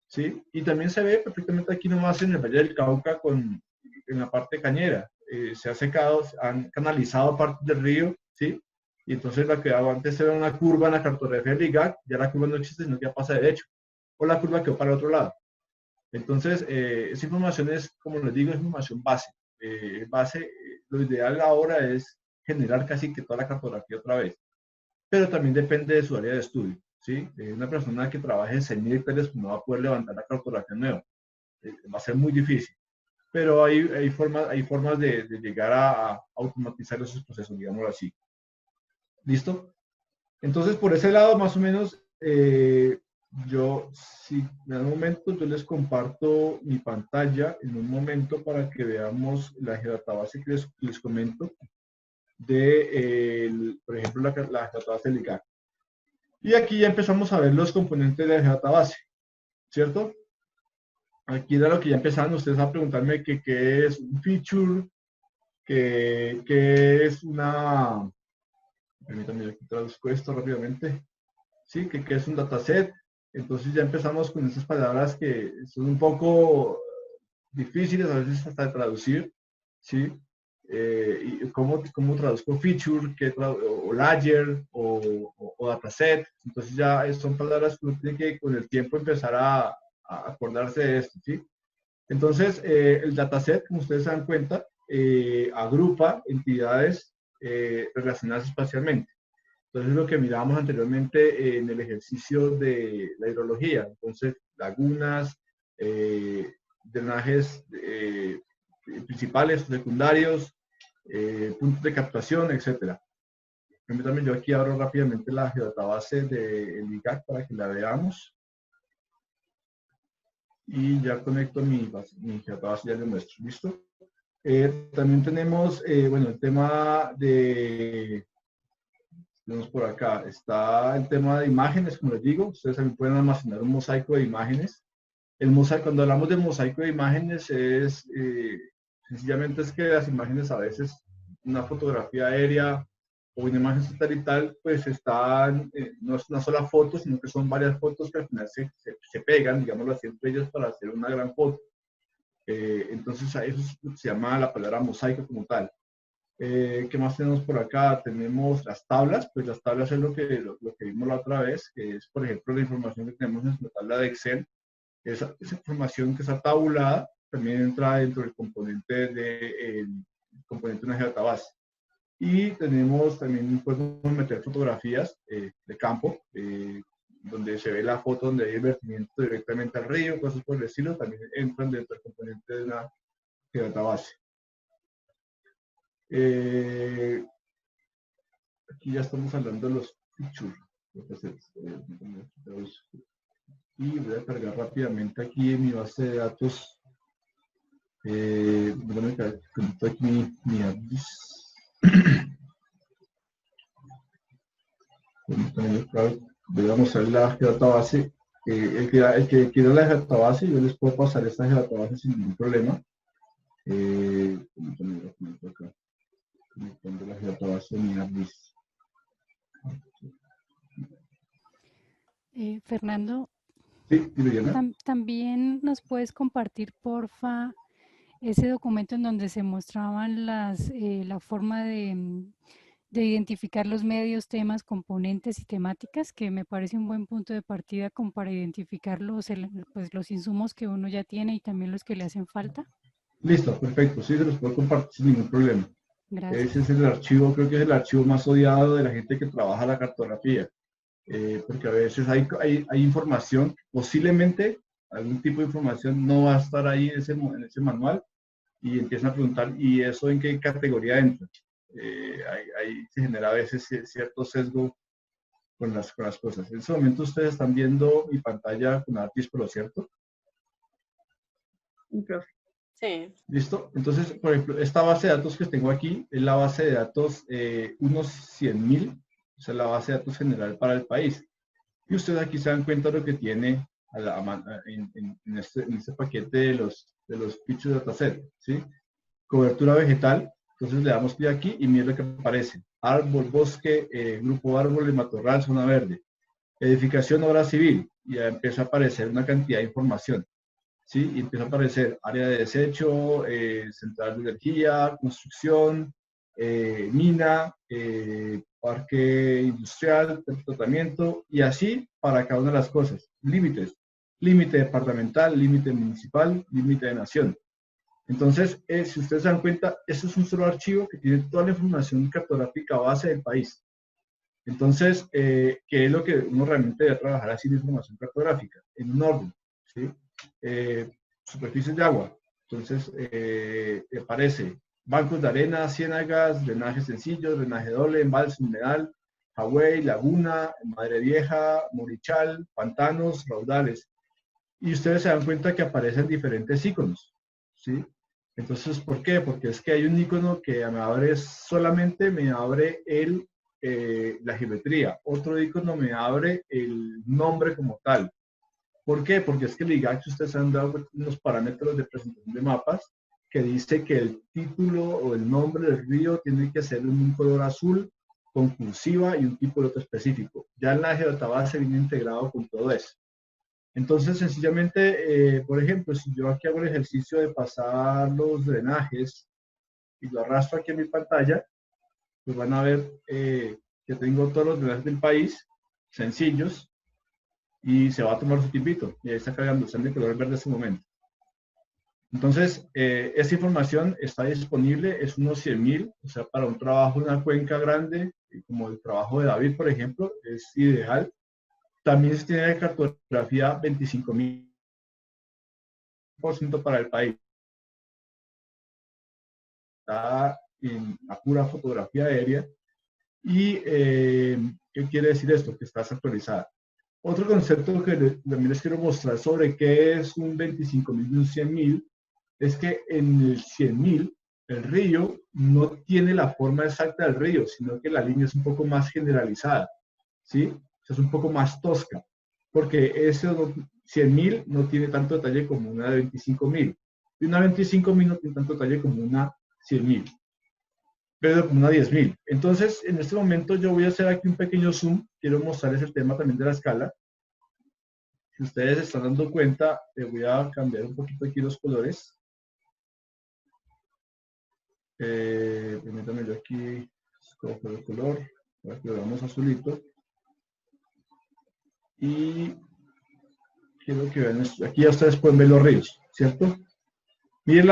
¿Sí? Y también se ve perfectamente aquí nomás en el Valle del Cauca en la parte cañera. Se ha secado, han canalizado parte del río, ¿sí? Y entonces la que antes era una curva en la cartografía del IGAC, ya la curva no existe, sino que ya pasa derecho. O la curva quedó para el otro lado. Entonces, esa información es, como les digo, es información base. Lo ideal ahora es generar casi que toda la cartografía otra vez. Pero también depende de su área de estudio. ¿Sí? Una persona que trabaje en 6.000 hectáreas no va a poder levantar la cartografía nueva. Va a ser muy difícil. Pero hay formas de llegar a automatizar esos procesos, digámoslo así. ¿Listo? Entonces, por ese lado, más o menos, si en algún momento yo les comparto mi pantalla en un momento para que veamos la geodatabase que les comento por ejemplo, la geodatabase del IGAC. Y aquí ya empezamos a ver los componentes de la geodatabase, ¿cierto? Aquí era lo que ya empezaban ustedes a preguntarme que qué es un feature, que es una... Permítanme, aquí traduzco esto rápidamente. Sí, que es un dataset. Entonces ya empezamos con esas palabras que son un poco difíciles a veces hasta de traducir, ¿sí? Y cómo traduzco feature, o layer, o dataset. Entonces ya son palabras que uno tiene que con el tiempo empezar a acordarse de esto, ¿sí? Entonces, el dataset, como ustedes se dan cuenta, agrupa entidades relacionadas espacialmente. Entonces, lo que mirábamos anteriormente en el ejercicio de la hidrología. Entonces, lagunas, drenajes principales, secundarios, puntos de captación, etc. Permítanme, yo aquí abro rápidamente la geodatabase del IGAC para que la veamos. y ya conecto mi geotabase, ya les muestro. ¿Listo? También tenemos, bueno, el tema de, tenemos por acá, está el tema de imágenes, como les digo, ustedes también pueden almacenar un mosaico de imágenes. El mosaico, cuando hablamos de mosaico de imágenes, es sencillamente es que las imágenes a veces, una fotografía aérea o una imagen satelital, pues están, no es una sola foto, sino que son varias fotos que al final se pegan, digámoslo así, entre ellas para hacer una gran foto. Entonces, a eso se llama la palabra mosaico como tal. ¿Qué más tenemos por acá? Tenemos las tablas, pues las tablas es lo que vimos la otra vez, que es, por ejemplo, la información que tenemos en nuestra tabla de Excel. Esa información que está tabulada también entra dentro del componente componente de una database. Y tenemos también, podemos meter fotografías de campo, donde se ve la foto donde hay el vertimiento directamente al río, cosas por el estilo, también entran dentro del componente de una database. Aquí ya estamos hablando de los features. Y voy a cargar rápidamente aquí en mi base de datos. Voy a conectar aquí mi address. Voy a mostrar la database. El que quiera la database, yo les puedo pasar esta database sin ningún problema. Conectando la database en mi address. Fernando, Sí, también nos puedes compartir, porfa, ese documento en donde se mostraban la forma de identificar los medios, temas, componentes y temáticas, que me parece un buen punto de partida como para identificar pues, los insumos que uno ya tiene y también los que le hacen falta. Listo, perfecto. Sí, se los puedo compartir sin ningún problema. Gracias. Ese es el archivo, creo que es el archivo más odiado de la gente que trabaja la cartografía. Porque a veces hay información, posiblemente algún tipo de información no va a estar ahí en ese manual y empiezan a preguntar, ¿y eso en qué categoría entra? Ahí se genera a veces cierto sesgo con las cosas. En este momento ustedes están viendo mi pantalla con Artis Pro, ¿cierto? Sí. ¿Listo? Entonces, por ejemplo, esta base de datos que tengo aquí es la base de datos unos 100.000, o sea, la base de datos general para el país. Y ustedes aquí se dan cuenta de lo que tiene en este paquete de los features dataset, ¿sí? Cobertura vegetal, entonces le damos clic aquí y mira lo que aparece. Árbol, bosque, grupo árbol, matorral, zona verde. Edificación, obra civil, y ya empieza a aparecer una cantidad de información, ¿sí? Y empieza a aparecer área de desecho, central de energía, construcción, mina, parque industrial, tratamiento, y así para cada una de las cosas. Límites, límite departamental, límite municipal, límite de nación. Entonces, si ustedes se dan cuenta, eso es un solo archivo que tiene toda la información cartográfica base del país. Entonces, ¿qué es lo que uno realmente debe trabajar así de información cartográfica? En un orden, ¿sí? Superficies de agua. Entonces, aparece bancos de arena, ciénagas, drenaje sencillo, drenaje doble, embalse, humedal, Hawái, laguna, Madre Vieja, Morichal, pantanos, raudales. Y ustedes se dan cuenta que aparecen diferentes iconos, ¿sí? Entonces, ¿por qué? Porque es que hay un icono que me abre solamente me abre la geometría. Otro icono me abre el nombre como tal. ¿Por qué? Porque es que el IGAC, ustedes han dado unos parámetros de presentación de mapas que dice que el título o el nombre del río tiene que ser un color azul con cursiva y un tipo de otro específico. Ya en la geodatabase viene integrado con todo eso. Entonces, sencillamente, por ejemplo, si yo aquí hago el ejercicio de pasar los drenajes y lo arrastro aquí en mi pantalla, pues van a ver que tengo todos los drenajes del país, sencillos, y se va a tomar su tipito. Y ahí está cargando, está en el color verde en este momento. Entonces, esta información está disponible, es unos 100.000, o sea, para un trabajo en una cuenca grande, como el trabajo de David, por ejemplo, es ideal. También se tiene cartografía 25.000% para el país. Está en la pura fotografía aérea. ¿Y qué quiere decir esto? Que está actualizada. Otro concepto que también les quiero mostrar sobre qué es un 25.000 y un 100.000 es que en el 100.000 el río no tiene la forma exacta del río, sino que la línea es un poco más generalizada, ¿sí? O sea, es un poco más tosca, porque ese 100.000 no tiene tanto detalle como una de 25.000, y una 25.000 no tiene tanto detalle como una 100.000, pero como una 10.000. Entonces, en este momento yo voy a hacer aquí un pequeño zoom, quiero mostrarles el tema también de la escala. Si ustedes se están dando cuenta, voy a cambiar un poquito aquí los colores. Permítanme yo aquí escojo el color, para que lo veamos azulito. Y quiero que vean esto. Aquí ya ustedes pueden ver los ríos, ¿cierto? Miren,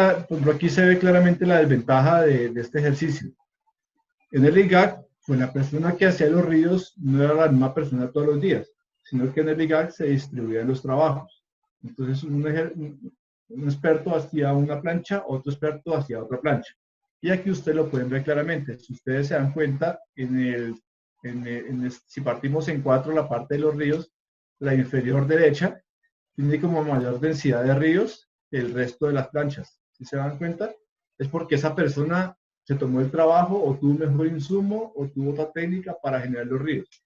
aquí se ve claramente la desventaja de este ejercicio. En el IGAC, pues la persona que hacía los ríos no era la misma persona todos los días, sino que en el IGAC se distribuían los trabajos. Entonces, un experto hacía una plancha, otro experto hacía otra plancha. Y aquí ustedes lo pueden ver claramente. Si ustedes se dan cuenta, si partimos en 4 la parte de los ríos, la inferior derecha tiene como mayor densidad de ríos que el resto de las planchas. Si se dan cuenta, es porque esa persona se tomó el trabajo o tuvo mejor insumo o tuvo otra técnica para generar los ríos.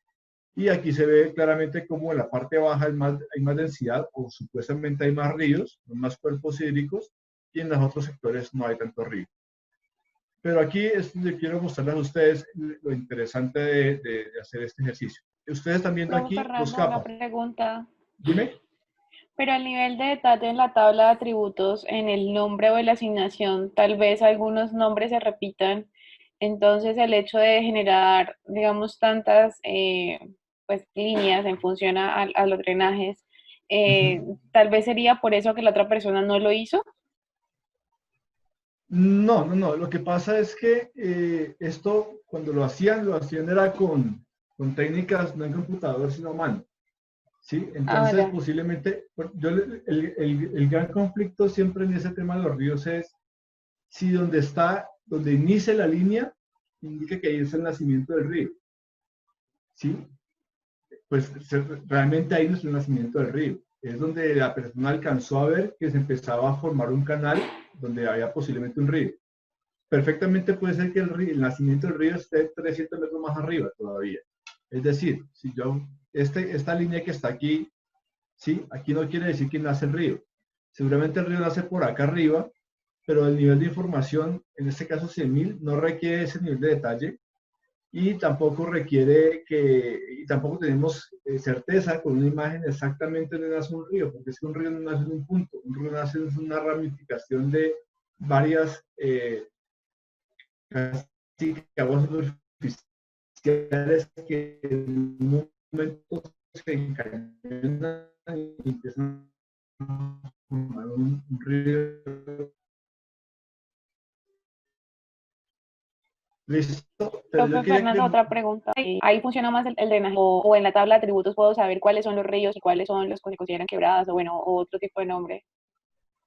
Y aquí se ve claramente como en la parte baja hay más densidad o supuestamente hay más ríos, más cuerpos hídricos, y en los otros sectores no hay tanto río. Pero aquí es donde quiero mostrarles a ustedes lo interesante de hacer este ejercicio. Ustedes están viendo Profe aquí Fernando, dos una capas. pregunta. Dime. Pero el nivel de detalle en la tabla de atributos, en el nombre o en la asignación, tal vez algunos nombres se repitan. Entonces, el hecho de generar, digamos, tantas pues, líneas en función a los drenajes, tal vez sería por eso que la otra persona no lo hizo. No. Lo que pasa es que esto, cuando lo hacían era con técnicas no en computador, sino a mano. ¿Sí? Ah, Entonces, ya. posiblemente, el gran conflicto siempre en ese tema de los ríos es si donde inicia la línea, indica que ahí es el nacimiento del río. ¿Sí? Pues realmente ahí no es el nacimiento del río. Es donde la persona alcanzó a ver que se empezaba a formar un canal donde había posiblemente un río. Perfectamente puede ser que el nacimiento del río esté 300 metros más arriba todavía. Es decir, si yo, esta línea que está aquí, ¿sí? Aquí no quiere decir que nace el río. Seguramente el río nace por acá arriba, pero el nivel de información, en este caso 100.000, no requiere ese nivel de detalle y tampoco y tampoco tenemos certeza con una imagen exactamente de nace un río, porque es que un río no nace en un punto, un río nace en una ramificación de varias aguas superficiales que en un momento se encadenan y empiezan a formar un río. Listo, pero yo Profe quería Fernando, otra pregunta. ¿Ahí funciona más el drenaje o en la tabla de atributos puedo saber cuáles son los ríos y cuáles son los que se consideran quebradas o bueno, o otro tipo de nombre?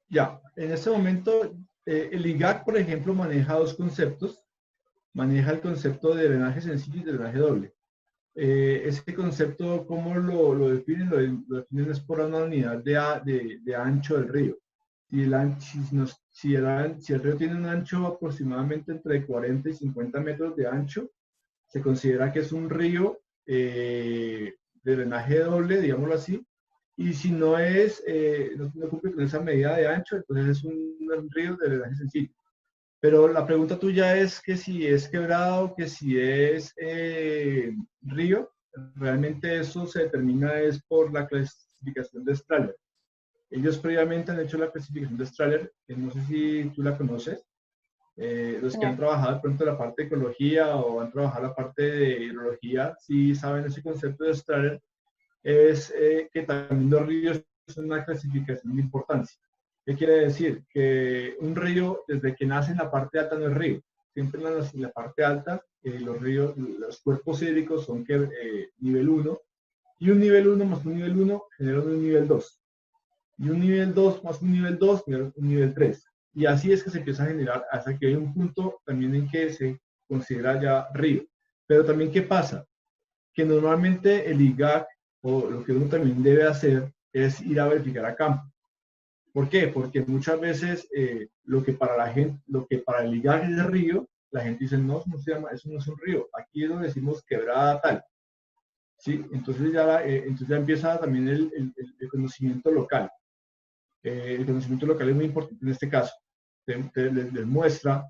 Ya, en este momento el IGAC, por ejemplo, maneja dos conceptos. Maneja el concepto de drenaje sencillo y de drenaje doble. Ese concepto, ¿cómo lo definen? Lo definen es por una unidad de ancho del río. Si el río tiene un ancho aproximadamente entre 40 y 50 metros de ancho, se considera que es un río de drenaje doble, digámoslo así, y si no no cumple con esa medida de ancho, entonces es un río de drenaje sencillo. Pero la pregunta tuya es que si es quebrado, que si es río, realmente eso se determina es por la clasificación de Strahler. Ellos previamente han hecho la clasificación de Strahler, que no sé si tú la conoces. Los que han No. trabajado de pronto la parte de ecología o han trabajado la parte de hidrología, sí saben ese concepto de Strahler, es que también los ríos son una clasificación de importancia. ¿Qué quiere decir? Que un río, desde que nace en la parte alta, no es río. Siempre en la parte alta, los ríos, los cuerpos hídricos son nivel 1, y un nivel 1 más un nivel 1 genera un nivel 2. Y un nivel 2 más un nivel 2 genera un nivel 3. Y así es que se empieza a generar hasta que hay un punto también en que se considera ya río. Pero también, ¿qué pasa? Que normalmente el IGAC o lo que uno también debe hacer es ir a verificar a campo. ¿Por qué? Porque muchas veces lo que para la gente, lo que para el IGAC es el río, la gente dice, no, no se llama, eso no es un río, aquí es donde decimos quebrada tal. ¿Sí? Entonces ya empieza también el conocimiento local. El conocimiento local es muy importante en este caso. Les muestra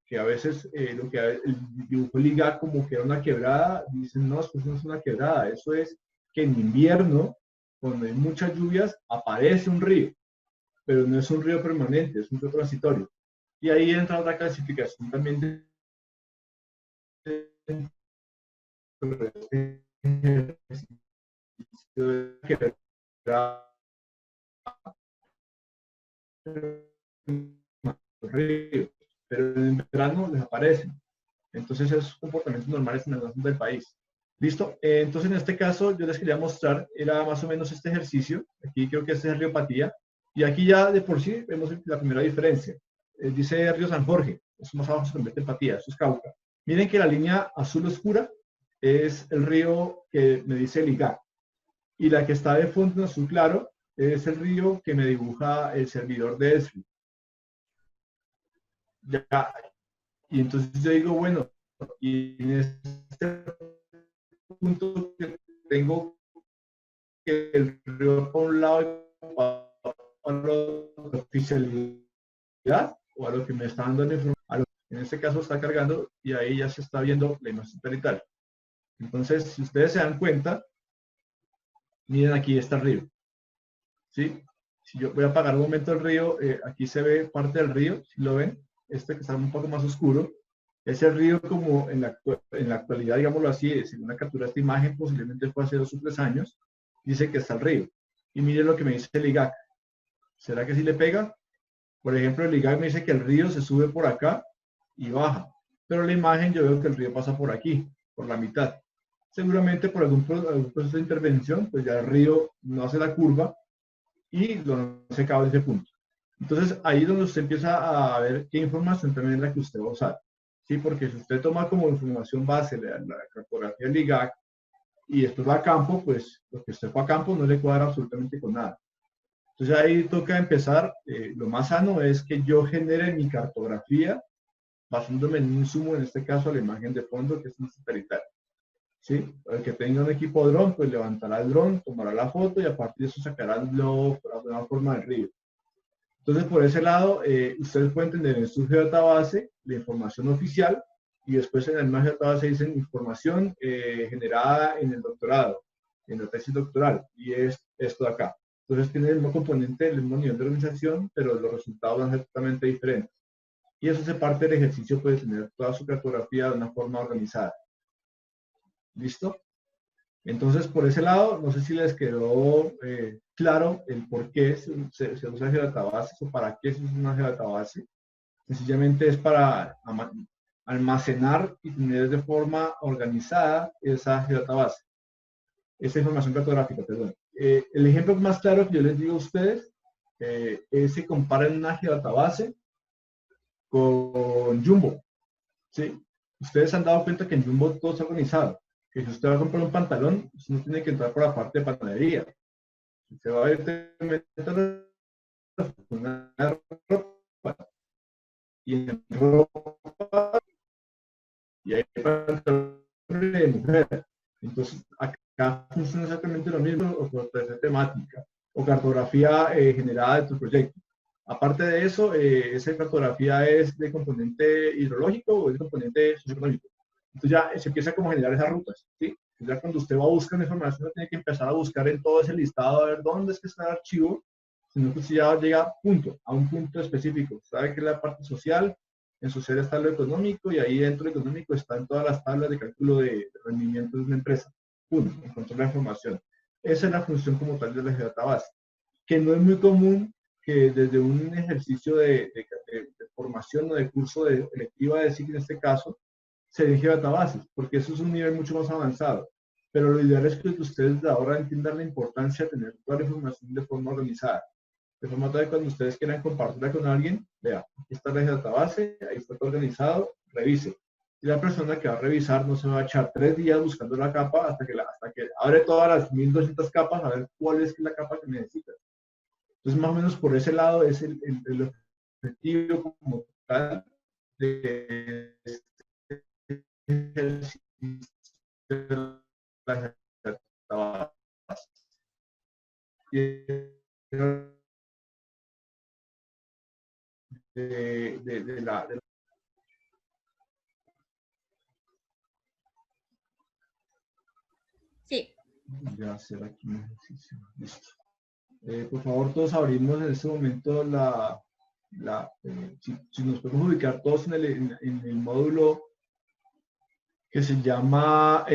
que a veces lo que el dibujo liga como que era una quebrada, dicen, no, eso no es una quebrada, eso es que en invierno, cuando hay muchas lluvias, aparece un río, pero no es un río permanente, es un río transitorio. Y ahí entra otra clasificación también de quebrada, río, pero en verano desaparecen. Entonces esos comportamientos normales en el resto del país. ¿Listo? Entonces en este caso yo les quería mostrar, era más o menos este ejercicio. Aquí creo que este es el río Patía. Y aquí ya de por sí vemos la primera diferencia. Dice río San Jorge, eso más abajo se convierte en Patía, eso es Cauca. Miren que la línea azul oscura es el río que me dice el IGAC. Y la que está de fondo en azul claro es el río que me dibuja el servidor de ESRI. Ya, y entonces yo digo, bueno, y en este punto que tengo que el río por un lado a la oficialidad o a lo que me está dando la información, en este caso está cargando y ahí ya se está viendo la imagen satelital. Entonces, si ustedes se dan cuenta, miren aquí está el río. ¿Sí? Si yo voy a apagar un momento el río, aquí se ve parte del río, si lo ven, este que está un poco más oscuro, ese río como en la actualidad, digámoslo así, según la captura de esta imagen, posiblemente fue hace 2 o 3 años, dice que está el río. Y miren lo que me dice el IGAC. ¿Será que sí le pega? Por ejemplo, el IGAC me dice que el río se sube por acá y baja, pero la imagen yo veo que el río pasa por aquí, por la mitad. Seguramente por algún proceso de intervención, pues ya el río no hace la curva y no se acaba ese punto. Entonces, ahí es donde usted empieza a ver qué información también es la que usted va a usar. ¿Sí? Porque si usted toma como información base la cartografía del IGAC y después va a campo, pues lo que usted fue a campo no le cuadra absolutamente con nada. Entonces ahí toca empezar, lo más sano es que yo genere mi cartografía basándome en un insumo, en este caso la imagen de fondo, que es un satelital. ¿Sí? El que tenga un equipo dron, pues levantará el dron, tomará la foto y a partir de eso sacará la forma del río. Entonces, por ese lado, ustedes pueden tener en su geodatabase la información oficial y después en la misma geodatabase dicen información generada en el doctorado, en la tesis doctoral, y es esto de acá. Entonces, tiene el mismo componente, el mismo nivel de organización, pero los resultados van a ser totalmente diferentes. Y eso hace parte del ejercicio, puede tener toda su cartografía de una forma organizada. ¿Listo? Entonces, por ese lado, no sé si les quedó claro el por qué se usa geodatabase o para qué se usa una geodatabase. Sencillamente es para almacenar y tener de forma organizada esa geodatabase, esa información cartográfica, perdón. El ejemplo más claro que yo les digo a ustedes es que comparen una geodatabase con Jumbo. ¿Sí? Ustedes se han dado cuenta que en Jumbo todo está organizado. Que si usted va a comprar un pantalón, usted no tiene que entrar por la parte de panadería. Si usted va a ir una ropa y en ropa y hay pantalones de mujer. Entonces, acá funciona exactamente lo mismo, o por temática, o cartografía generada de tu proyecto. Aparte de eso, esa cartografía es de componente hidrológico o es de componente socioeconómico. Entonces ya se empieza como a generar esas rutas, ¿sí? Ya cuando usted va a buscar información, tiene que empezar a buscar en todo ese listado a ver dónde es que está el archivo, sino que usted ya llega a un punto específico. Sabe que es la parte social, en social está lo económico y ahí dentro de lo económico están todas las tablas de cálculo de rendimiento de una empresa. Punto, encontrar la información. Esa es la función como tal de la geodatabase, que no es muy común que desde un ejercicio de formación o de curso de electiva de SIC en este caso, se den geodatabases, porque eso es un nivel mucho más avanzado. Pero lo ideal es que ustedes de ahora entiendan la importancia de tener toda la información de forma organizada. De forma tal que cuando ustedes quieran compartirla con alguien, vea, aquí está la geodatabase, ahí está todo organizado, revise. Y la persona que va a revisar no se va a echar 3 días buscando la capa hasta que abre todas las 1200 capas a ver cuál es la capa que necesita. Entonces, más o menos por ese lado es el objetivo como tal de este ejercicio de la database. Sí. Ya hacer aquí un ejercicio. Listo. Por favor, todos abrimos en este momento si nos podemos ubicar todos en el módulo que se llama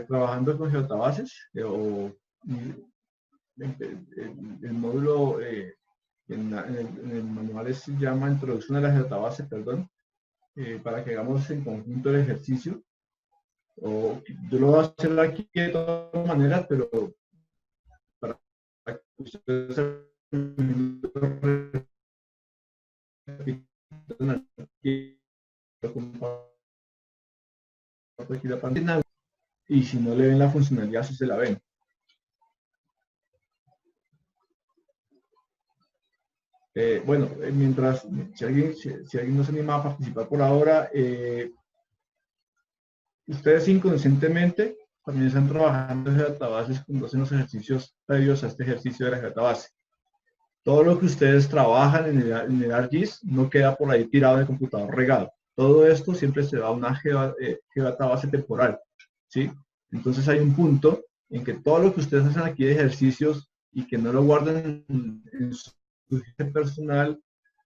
Trabajando con Geotabases, o el módulo en el manual se llama Introducción a la Geotabase, perdón, para que hagamos en conjunto el ejercicio. Yo lo voy a hacer aquí de todas maneras, pero para que ustedes repitan aquí, aquí la pantalla, y si no le ven la funcionalidad, si se la ven. Bueno, mientras, si alguien no se anima a participar por ahora, ustedes inconscientemente también están trabajando en databases cuando hacen los ejercicios previos a este ejercicio de la database. Todo lo que ustedes trabajan en el ArcGIS no queda por ahí tirado en el computador regado. Todo esto siempre se va a una geodatabase temporal, ¿sí? Entonces hay un punto en que todo lo que ustedes hacen aquí de ejercicios y que no lo guardan en su personal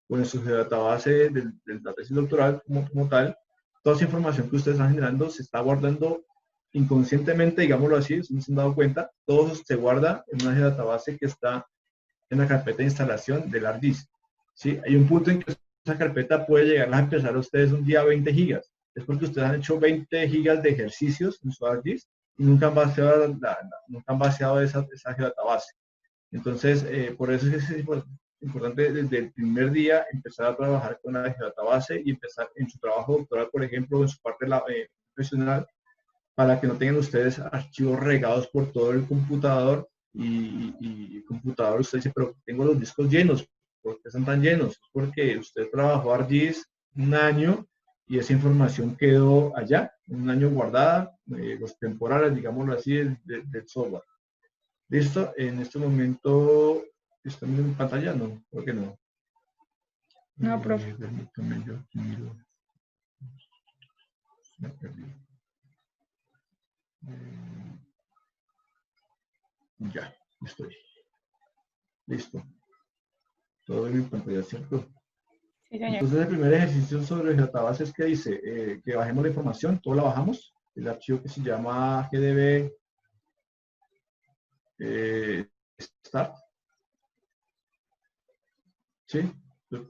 o en su geodatabase del tesis doctoral como tal, toda esa información que ustedes están generando se está guardando inconscientemente, digámoslo así, si no se han dado cuenta, todo eso se guarda en una geodatabase que está en la carpeta de instalación del ArcGIS. ¿Sí? Hay un punto en que esa carpeta puede llegar a empezar a ustedes un día 20 gigas. Es porque ustedes han hecho 20 gigas de ejercicios en su ArcGIS y nunca han vaciado esa geodatabase. Entonces, por eso es importante desde el primer día empezar a trabajar con la geodatabase y empezar en su trabajo doctoral, por ejemplo, en su parte profesional, para que no tengan ustedes archivos regados por todo el computador y el computador usted dice, pero tengo los discos llenos. ¿Por qué están tan llenos? Porque usted trabajó ArcGIS un año y esa información quedó allá, un año guardada, los temporales, digámoslo así, del software. ¿Listo? En este momento, ¿está en pantalla? No, ¿por qué no? No, profe. Permítame, yo aquí miro. Me perdí. Ya, estoy. Listo. Todo en mi pantalla, ¿cierto? Sí, señor. Entonces, el primer ejercicio sobre databases que dice que bajemos la información, todo la bajamos. El archivo que se llama GDB Start. ¿Sí?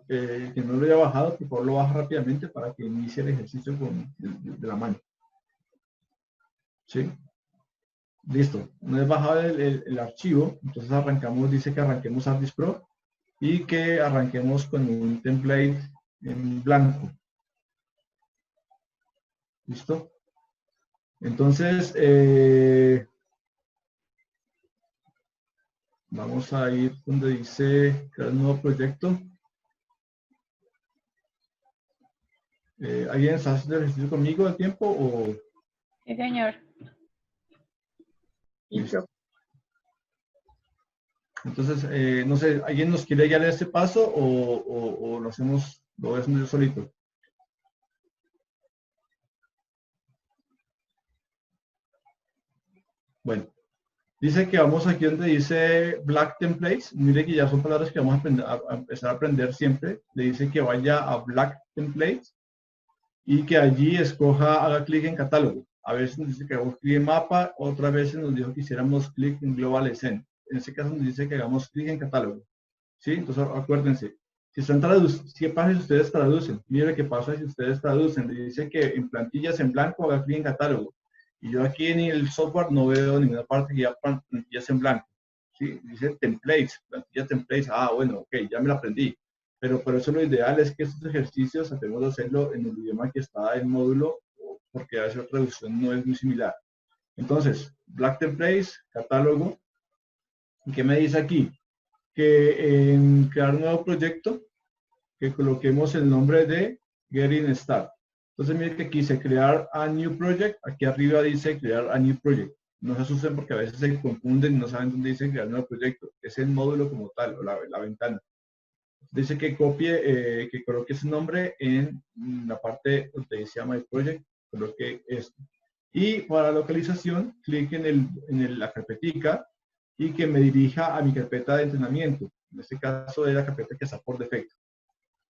Que no lo haya bajado, por favor lo baja rápidamente para que inicie el ejercicio de la mano. ¿Sí? Listo. Una vez bajado el archivo, entonces arrancamos, dice que arranquemos ArcGIS Pro y que arranquemos con un template en blanco. ¿Listo? Entonces, vamos a ir donde dice crear un nuevo proyecto. ¿Alguien está haciendo el ejercicio conmigo al tiempo o...? Sí, señor. Listo. Entonces, no sé, ¿alguien nos quiere guiar en este paso o lo voy haciendo yo solito? Bueno, dice que vamos aquí donde dice Black Templates. Mire que ya son palabras que vamos a empezar a aprender siempre. Le dice que vaya a Black Templates y que allí haga clic en catálogo. A veces nos dice que hagamos clic en mapa, otras veces nos dijo que hiciéramos clic en Global Scene. En este caso nos dice que hagamos clic en catálogo. ¿Sí? Entonces acuérdense, ¿qué pasa si ustedes traducen? Mire qué pasa si ustedes traducen. Le dice que en plantillas en blanco haga clic en catálogo. Y yo aquí en el software no veo ninguna parte que ya plantillas en blanco. ¿Sí? Dice templates, plantillas templates. Ah, bueno, ok, ya me lo aprendí. Pero por eso lo ideal es que estos ejercicios tratemos de hacerlo en el idioma que está el módulo porque a veces la traducción no es muy similar. Entonces, Black Templates, catálogo. ¿Qué me dice aquí? Que en crear un nuevo proyecto, que coloquemos el nombre de Getting Started. Entonces, miren que aquí dice crear a new project. Aquí arriba dice crear a new project. No se asusten porque a veces se confunden y no saben dónde dice crear nuevo proyecto. Es el módulo como tal, o la ventana. Dice que copie, que coloque ese nombre en la parte donde dice My Project, coloque esto. Y para localización, clic en la carpetica y que me dirija a mi carpeta de entrenamiento. En este caso es la carpeta que está por defecto,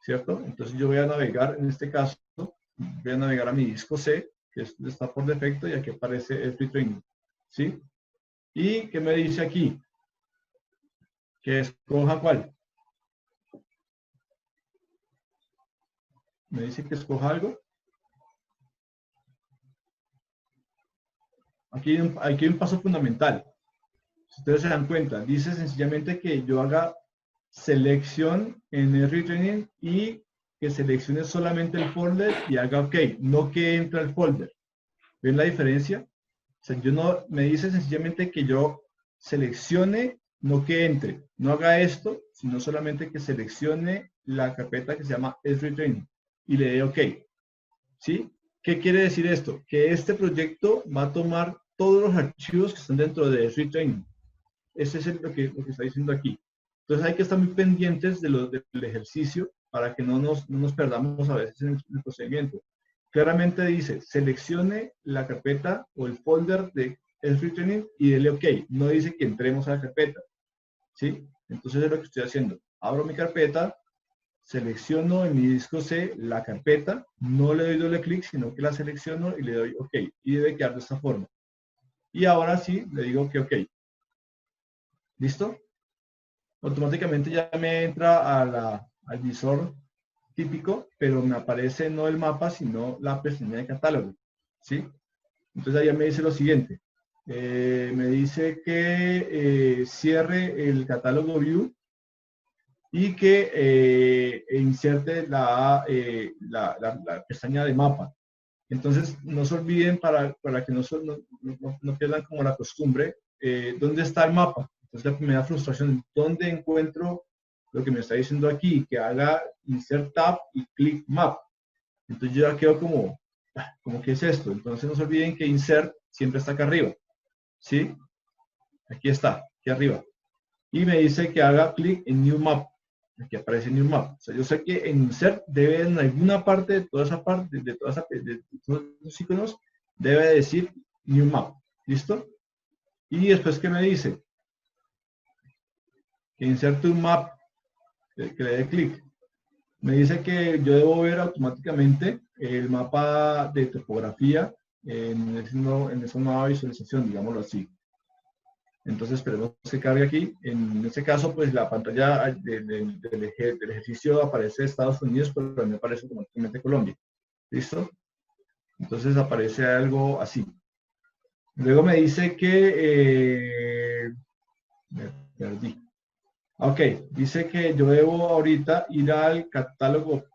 ¿cierto? Entonces yo voy a navegar, en este caso, voy a navegar a mi disco C, que está por defecto, y aquí aparece el Free Training, ¿sí? ¿Y qué me dice aquí? Que escoja cuál. Me dice que escoja algo. Aquí hay un paso fundamental. Si ustedes se dan cuenta, dice sencillamente que yo haga selección en el retraining y que seleccione solamente el folder y haga OK, no que entre al folder. ¿Ven la diferencia? O sea, me dice sencillamente que yo seleccione, no que entre. No haga esto, sino solamente que seleccione la carpeta que se llama retraining y le dé OK. ¿Sí? ¿Qué quiere decir esto? Que este proyecto va a tomar todos los archivos que están dentro de retraining. Ese es lo que está diciendo aquí. Entonces hay que estar muy pendientes del ejercicio para que no nos perdamos a veces en el procedimiento. Claramente dice, seleccione la carpeta o el folder de retraining y dele OK. No dice que entremos a la carpeta. ¿Sí? Entonces es lo que estoy haciendo. Abro mi carpeta, selecciono en mi disco C la carpeta, no le doy doble clic, sino que la selecciono y le doy OK. Y debe quedar de esta forma. Y ahora sí, le digo que OK. ¿Listo? Automáticamente ya me entra al visor típico, pero me aparece no el mapa, sino la pestaña de catálogo. ¿Sí? Entonces ahí me dice lo siguiente. Me dice que cierre el catálogo View y que inserte la pestaña de mapa. Entonces, no se olviden para que no pierdan como la costumbre, ¿dónde está el mapa? Entonces, la primera frustración, ¿dónde encuentro lo que me está diciendo aquí? Que haga insert tab y click map. Entonces, yo ya quedo como ¿qué es esto? Entonces, no se olviden que insert siempre está acá arriba. ¿Sí? Aquí está, aquí arriba. Y me dice que haga clic en new map. Aquí aparece New Map. O sea, yo sé que en Insert debe, en alguna parte de toda esa parte, de todos los iconos, debe decir New Map. ¿Listo? Y después, ¿qué me dice? Que inserte un map, que le dé clic. Me dice que yo debo ver automáticamente el mapa de topografía en esa nueva visualización, digámoslo así. Entonces esperemos que cargue aquí. En este caso, pues la pantalla del ejercicio aparece Estados Unidos, pero a mí me aparece automáticamente Colombia. ¿Listo? Entonces aparece algo así. Luego me dice que... me perdí. Ok, dice que yo debo ahorita ir al catálogo,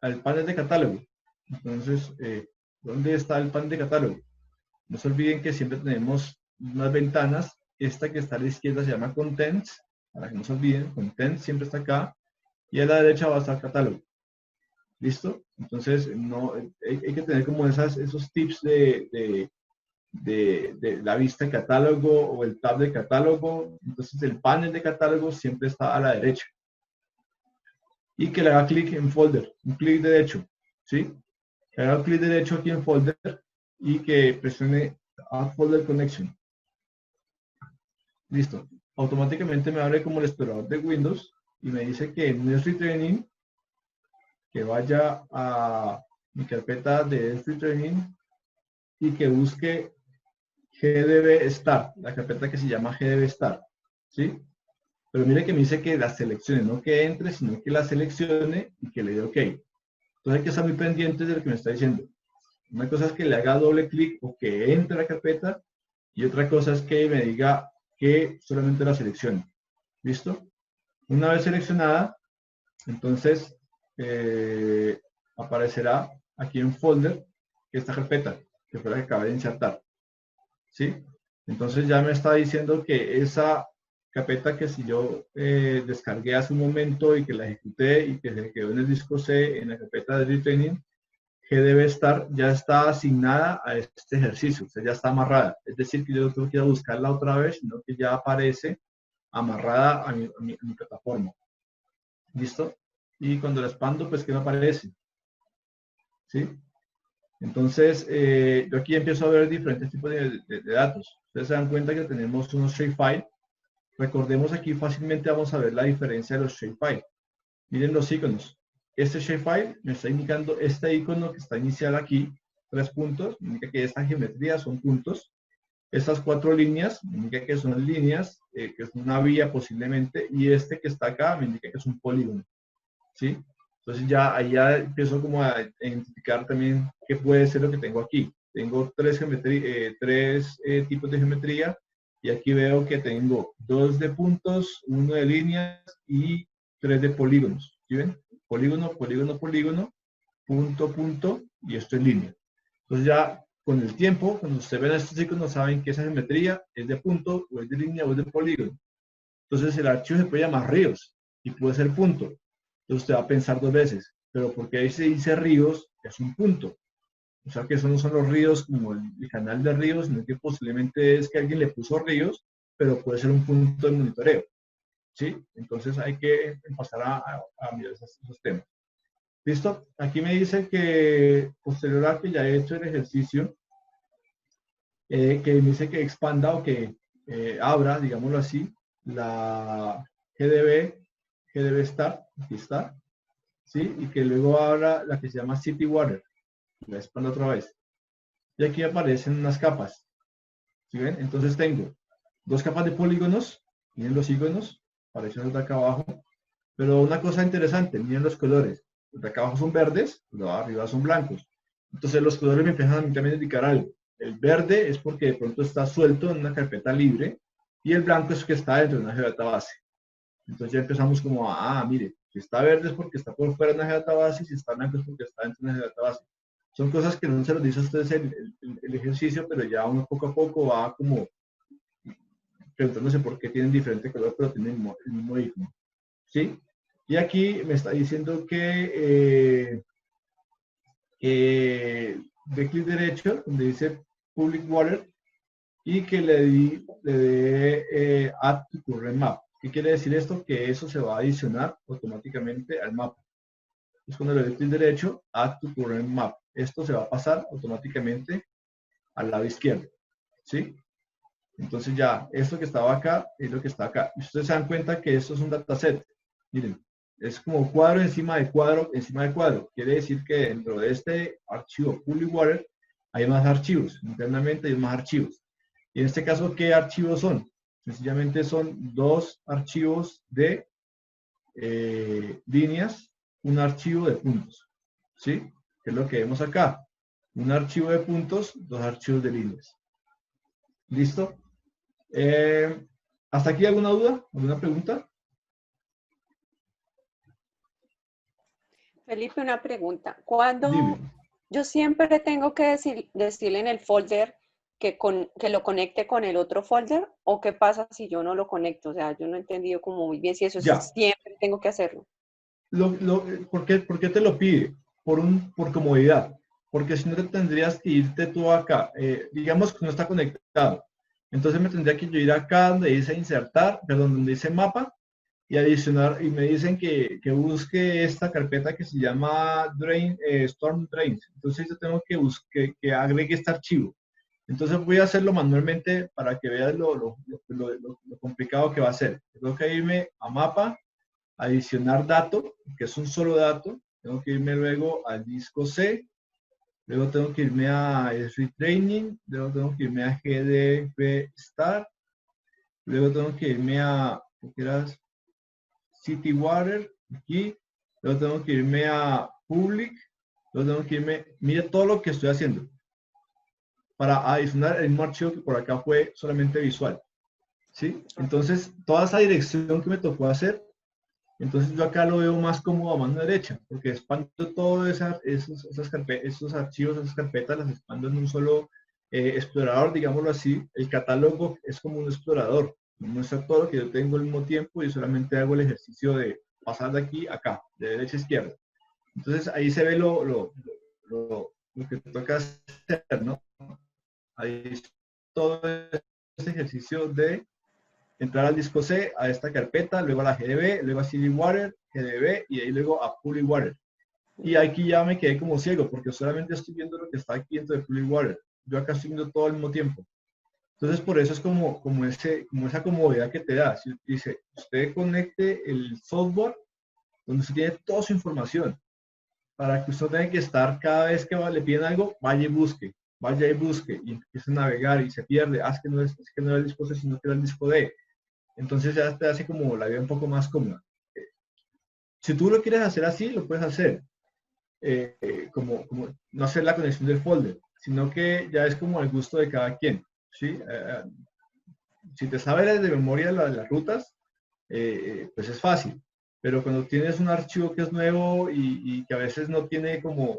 al panel de catálogo. Entonces, ¿dónde está el panel de catálogo? No se olviden que siempre tenemos unas ventanas. Esta que está a la izquierda se llama Contents, para que no se olviden. Contents siempre está acá. Y a la derecha va a estar Catálogo. ¿Listo? Entonces, hay que tener como esos tips de la vista de catálogo o el tab de catálogo. Entonces, el panel de catálogo siempre está a la derecha. Y que le haga clic en Folder, un clic derecho. ¿Sí? Que haga clic derecho aquí en Folder y que presione Add Folder Connection. Listo. Automáticamente me abre como el explorador de Windows y me dice que en Free Training, que vaya a mi carpeta de Free Training y que busque GDB Start, la carpeta que se llama GDB Start. ¿Sí? Pero mire que me dice que la seleccione, no que entre, sino que la seleccione y que le dé OK. Entonces hay que estar muy pendientes de lo que me está diciendo. Una cosa es que le haga doble clic o que entre a la carpeta y otra cosa es que me diga que solamente la seleccione. ¿Listo? Una vez seleccionada, entonces aparecerá aquí en Folder esta carpeta, que fue la que acabé de insertar. ¿Sí? Entonces ya me está diciendo que esa carpeta que si yo descargué hace un momento y que la ejecuté y que se quedó en el disco C, en la carpeta de retraining, que debe estar, ya está asignada a este ejercicio, o sea, ya está amarrada. Es decir, que yo no tengo que ir a buscarla otra vez, sino que ya aparece amarrada a mi plataforma. ¿Listo? Y cuando la expando, pues, ¿qué me aparece? ¿Sí? Entonces, yo aquí empiezo a ver diferentes tipos de datos. Ustedes se dan cuenta que tenemos unos shapefile. Recordemos aquí fácilmente vamos a ver la diferencia de los shapefile. Miren los iconos. Este shapefile me está indicando este icono que está inicial aquí, 3 puntos, me indica que esta geometría son puntos. Estas 4 líneas me indica que son líneas, que es una vía posiblemente, y este que está acá me indica que es un polígono. ¿Sí? Entonces ya ahí ya empiezo como a identificar también qué puede ser lo que tengo aquí. Tengo 3 tipos de geometría y aquí veo que tengo 2 de puntos, 1 de líneas y 3 de polígonos. ¿Sí ven? Polígono, polígono, polígono, punto, punto y esto es línea. Entonces ya con el tiempo, cuando ustedes ven estos iconos, saben que esa geometría es de punto o es de línea o es de polígono. Entonces el archivo se puede llamar ríos y puede ser punto. Entonces usted va a pensar 2 veces, pero porque ahí se dice ríos, es un punto. O sea que eso no son los ríos como el canal de ríos, sino que posiblemente es que alguien le puso ríos, pero puede ser un punto de monitoreo. ¿Sí? Entonces hay que pasar a mirar esos temas. ¿Listo? Aquí me dice que posterior a que ya he hecho el ejercicio, que me dice que expanda o que abra, digámoslo así, la GDB Start, aquí está, ¿sí? Y que luego abra la que se llama City Water, la expando otra vez. Y aquí aparecen unas capas, ¿sí ven? Entonces tengo 2 capas de polígonos, miren los iconos, aparecen los de acá abajo, pero una cosa interesante, miren los colores, los de acá abajo son verdes, los de arriba son blancos. Entonces los colores me empiezan a mí también a indicar algo. El verde es porque de pronto está suelto en una carpeta libre y el blanco es que está dentro de una geodata Entonces ya empezamos como, mire, si está verde es porque está por fuera de una geodata y si está blanco es porque está dentro de una geodata Son cosas que no se los dice a ustedes el ejercicio, pero ya uno poco a poco va como preguntándose por qué tienen diferente color, pero tienen el mismo icono. ¿Sí? Y aquí me está diciendo que de clic derecho, donde dice Public Water, y que le dé Add to Current Map. ¿Qué quiere decir esto? Que eso se va a adicionar automáticamente al mapa. Es cuando le doy clic derecho, Add to Current Map. Esto se va a pasar automáticamente al lado izquierdo. ¿Sí? Entonces ya, esto que estaba acá es lo que está acá. Y ustedes se dan cuenta que esto es un dataset. Miren, es como cuadro encima de cuadro encima de cuadro. Quiere decir que dentro de este archivo Public Water hay más archivos. Internamente hay más archivos. Y en este caso, ¿qué archivos son? Sencillamente son 2 archivos de líneas, un archivo de puntos. ¿Sí? Que es lo que vemos acá. Un archivo de puntos, 2 archivos de líneas. ¿Listo? ¿Hasta aquí alguna duda? ¿Alguna pregunta? Felipe, una pregunta. Cuando Dime. yo siempre tengo que decirle en el folder que lo conecte con el otro folder, o qué pasa si yo no lo conecto? O sea, yo no he entendido como muy bien si eso Ya. siempre tengo que hacerlo. ¿Por qué te lo pide? Por comodidad. Porque si no te tendrías que irte tú acá. Digamos que no está conectado. Entonces me tendría que yo ir acá donde dice insertar, perdón, donde dice mapa, y adicionar, y me dicen que busque esta carpeta que se llama Storm Drains. Entonces yo tengo que agregue este archivo. Entonces voy a hacerlo manualmente para que veas lo complicado que va a ser. Tengo que irme a mapa, adicionar dato, que es un solo dato. Tengo que irme luego al disco C. Luego tengo que irme a Retraining. Luego tengo que irme a GDB Start. Luego tengo que irme a City Water, aquí. Luego tengo que irme a Public. Luego tengo que irme, mire todo lo que estoy haciendo para adicionar el mismo archivo que por acá fue solamente visual. ¿Sí? Entonces, toda esa dirección que me tocó hacer, Entonces yo acá lo veo más cómodo a mano derecha, porque expando todos esos archivos, esas carpetas, las expando en un solo explorador, digámoslo así. El catálogo es como un explorador, me muestra todo lo que yo tengo al mismo tiempo y solamente hago el ejercicio de pasar de aquí a acá, de derecha a izquierda. Entonces ahí se ve lo que toca hacer, ¿no? Ahí es todo ese ejercicio de entrar al disco C, a esta carpeta, luego a la GDB, luego a CD Water, GDB y ahí luego a Fully Water. Y aquí ya me quedé como ciego porque solamente estoy viendo lo que está aquí dentro de Fully Water. Yo acá estoy viendo todo al mismo tiempo. Entonces por eso es como esa comodidad que te da. Si dice, usted conecte el software donde usted tiene toda su información para que usted no tenga que estar cada vez que le piden algo, vaya y busque y empieza a navegar y se pierde. Ah, es que no era el disco C, sino que era el disco D. Entonces ya te hace como la vida un poco más cómoda. Si tú lo quieres hacer así, lo puedes hacer. Como no hacer la conexión del folder, sino que ya es como el gusto de cada quien. ¿Sí? Si te sabes de memoria las rutas, pues es fácil. Pero cuando tienes un archivo que es nuevo y que a veces no tiene como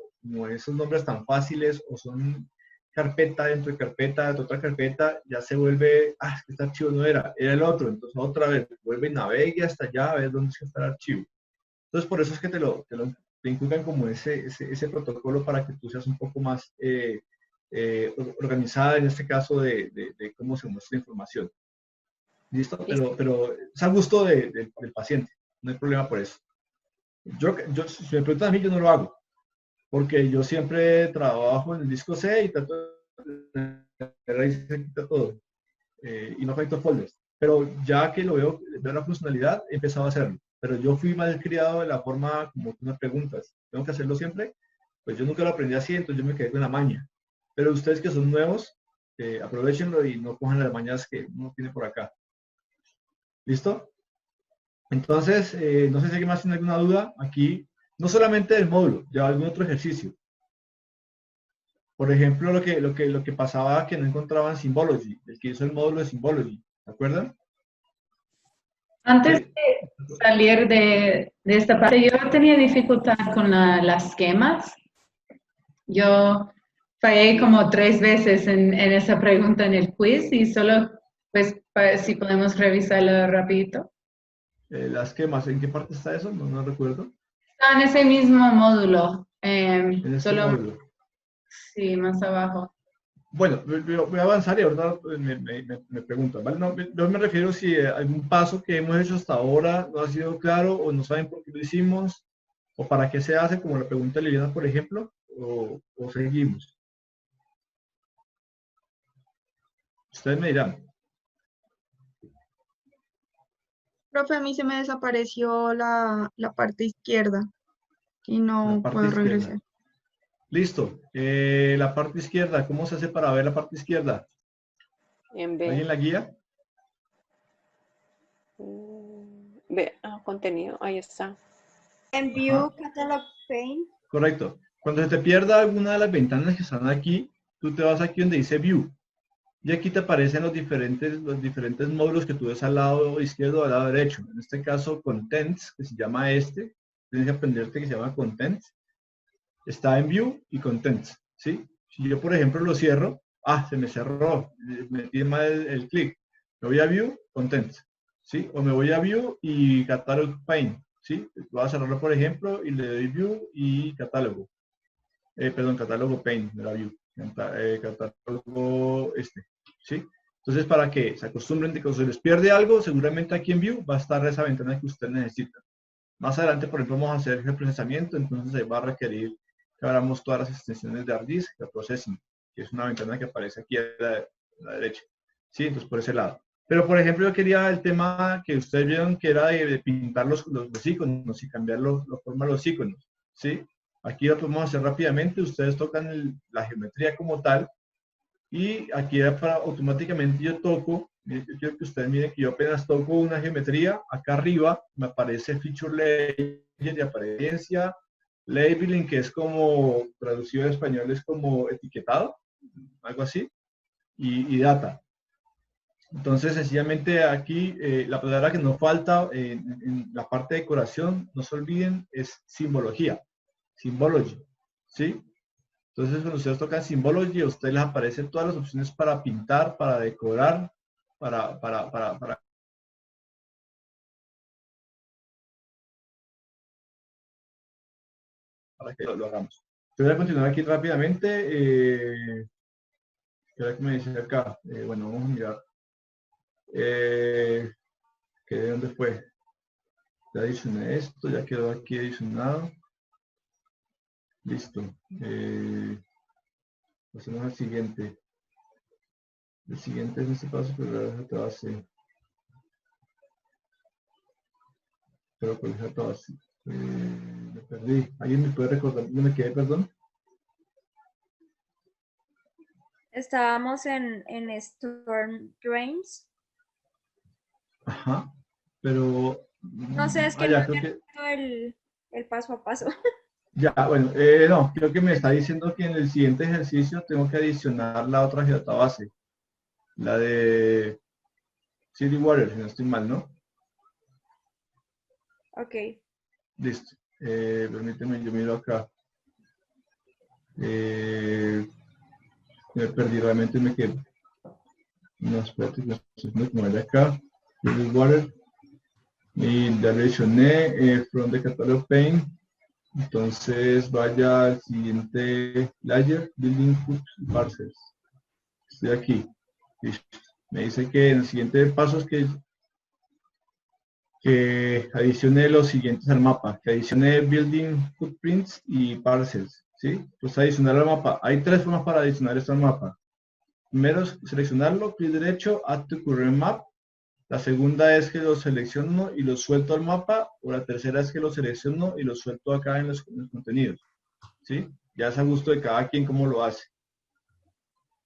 esos nombres tan fáciles o son carpeta dentro de carpeta, de otra carpeta, ya se vuelve, es que este archivo no era el otro, entonces otra vez vuelve y navegue hasta allá a ver dónde está el archivo. Entonces por eso es que te inculcan como ese protocolo para que tú seas un poco más organizada en este caso de cómo se muestra la información. ¿Listo? Pero es a gusto del paciente, no hay problema por eso. Si me preguntan a mí, yo no lo hago, porque yo siempre trabajo en el disco C y trato de ahí se quita todo y no conecto folders. Pero ya que veo la funcionalidad, he empezado a hacerlo. Pero yo fui mal criado de la forma como tú me preguntas. ¿Tengo que hacerlo siempre? Pues yo nunca lo aprendí así, entonces yo me quedé con la maña. Pero ustedes que son nuevos, aprovechenlo y no cojan las mañas que uno tiene por acá. ¿Listo? Entonces, no sé si alguien más tiene alguna duda aquí, no solamente del módulo, ya algún otro ejercicio. Por ejemplo, lo que pasaba que no encontraban Symbology, el que hizo el módulo de Symbology, ¿se acuerdan? Antes de salir de esta parte, yo tenía dificultad con las esquemas. Yo fallé como 3 veces en esa pregunta en el quiz y solo, pues, si podemos revisarlo rapidito. Las esquemas, ¿en qué parte está eso? No recuerdo. Está en ese mismo módulo. En ese módulo. Sí, más abajo. Bueno, voy a avanzar y ahora me preguntan, ¿vale? No, yo me refiero si algún paso que hemos hecho hasta ahora no ha sido claro o no saben por qué lo hicimos o para qué se hace, como la pregunta de Liliana, por ejemplo, o seguimos. Ustedes me dirán. Profe, a mí se me desapareció la parte izquierda y no puedo regresar. Listo. La parte izquierda, ¿cómo se hace para ver la parte izquierda? En B. ¿Alguien la guía? Ve, contenido, ahí está. En View Catalog Pane. Correcto. Cuando se te pierda alguna de las ventanas que están aquí, tú te vas aquí donde dice View. Y aquí te aparecen los diferentes módulos que tú ves al lado izquierdo o al lado derecho. En este caso, Contents, que se llama tienes que aprenderte que se llama Contents. Está en View y Contents, ¿sí? Si yo, por ejemplo, lo cierro, se me cerró, metí mal el clic. Me voy a View, Contents, ¿sí? O me voy a View y Catalog Pane, ¿sí? Voy a cerrarlo, por ejemplo, y le doy View y Catálogo. Perdón, Catálogo Pane, no era View. Catálogo ¿sí? Entonces, para que se acostumbren de que si les pierde algo, seguramente aquí en View va a estar esa ventana que usted necesita. Más adelante, por ejemplo, vamos a hacer el procesamiento, entonces se va a requerir que abramos todas las extensiones de hard disk, de processing, que es una ventana que aparece aquí a la derecha. ¿Sí? Entonces, por ese lado. Pero, por ejemplo, yo quería el tema que ustedes vieron, que era de pintar los iconos y cambiar la forma de los iconos. ¿Sí? Aquí lo podemos hacer rápidamente. Ustedes tocan la geometría como tal. Y aquí automáticamente yo toco. Yo quiero que ustedes miren que yo apenas toco una geometría. Acá arriba me aparece Feature Layer de apariencia. Labeling, que es como, traducido en español, es como etiquetado. Algo así. Y Data. Entonces, sencillamente aquí, la palabra que nos falta en la parte de decoración, no se olviden, es simbología, symbology, ¿sí? Entonces, cuando ustedes tocan Symbology, a ustedes les aparecen todas las opciones para pintar, para decorar, para que lo hagamos. Yo voy a continuar aquí rápidamente. ¿Qué era que me dice acá? Bueno, vamos a mirar. ¿De dónde fue? Ya adicioné esto, ya quedó aquí adicionado. Listo. Pasemos al siguiente. El siguiente es este paso, pero la te va a hacer. Pero por ejemplo, te va a hacer. Me perdí. ¿Alguien me puede recordar dónde me quedé, perdón? Estábamos en Storm Drains. Ajá. Pero. No sé, es que ya, no creo que. el paso a paso. Ya, bueno, no, creo que me está diciendo que en el siguiente ejercicio tengo que adicionar la otra geodatabase. La de City Water, si no estoy mal, ¿no? Ok. Listo. Permíteme, yo miro acá. Me perdí, realmente me quedé. No, espérate, no vaya acá. City Water. Y ya le adicioné from the catalog pane. Entonces vaya al siguiente layer, building hooks y parcels. Estoy aquí. Listo. Me dice que en el siguiente paso es que adicione los siguientes al mapa, que adicione building footprints y parcels, ¿sí? Entonces adicionar al mapa. Hay tres formas para adicionar esto al mapa. Primero es seleccionarlo, clic derecho, add to current map. La segunda es que lo selecciono y lo suelto al mapa, o la tercera es que lo selecciono y lo suelto acá en los contenidos, ¿sí? Ya es a gusto de cada quien cómo lo hace.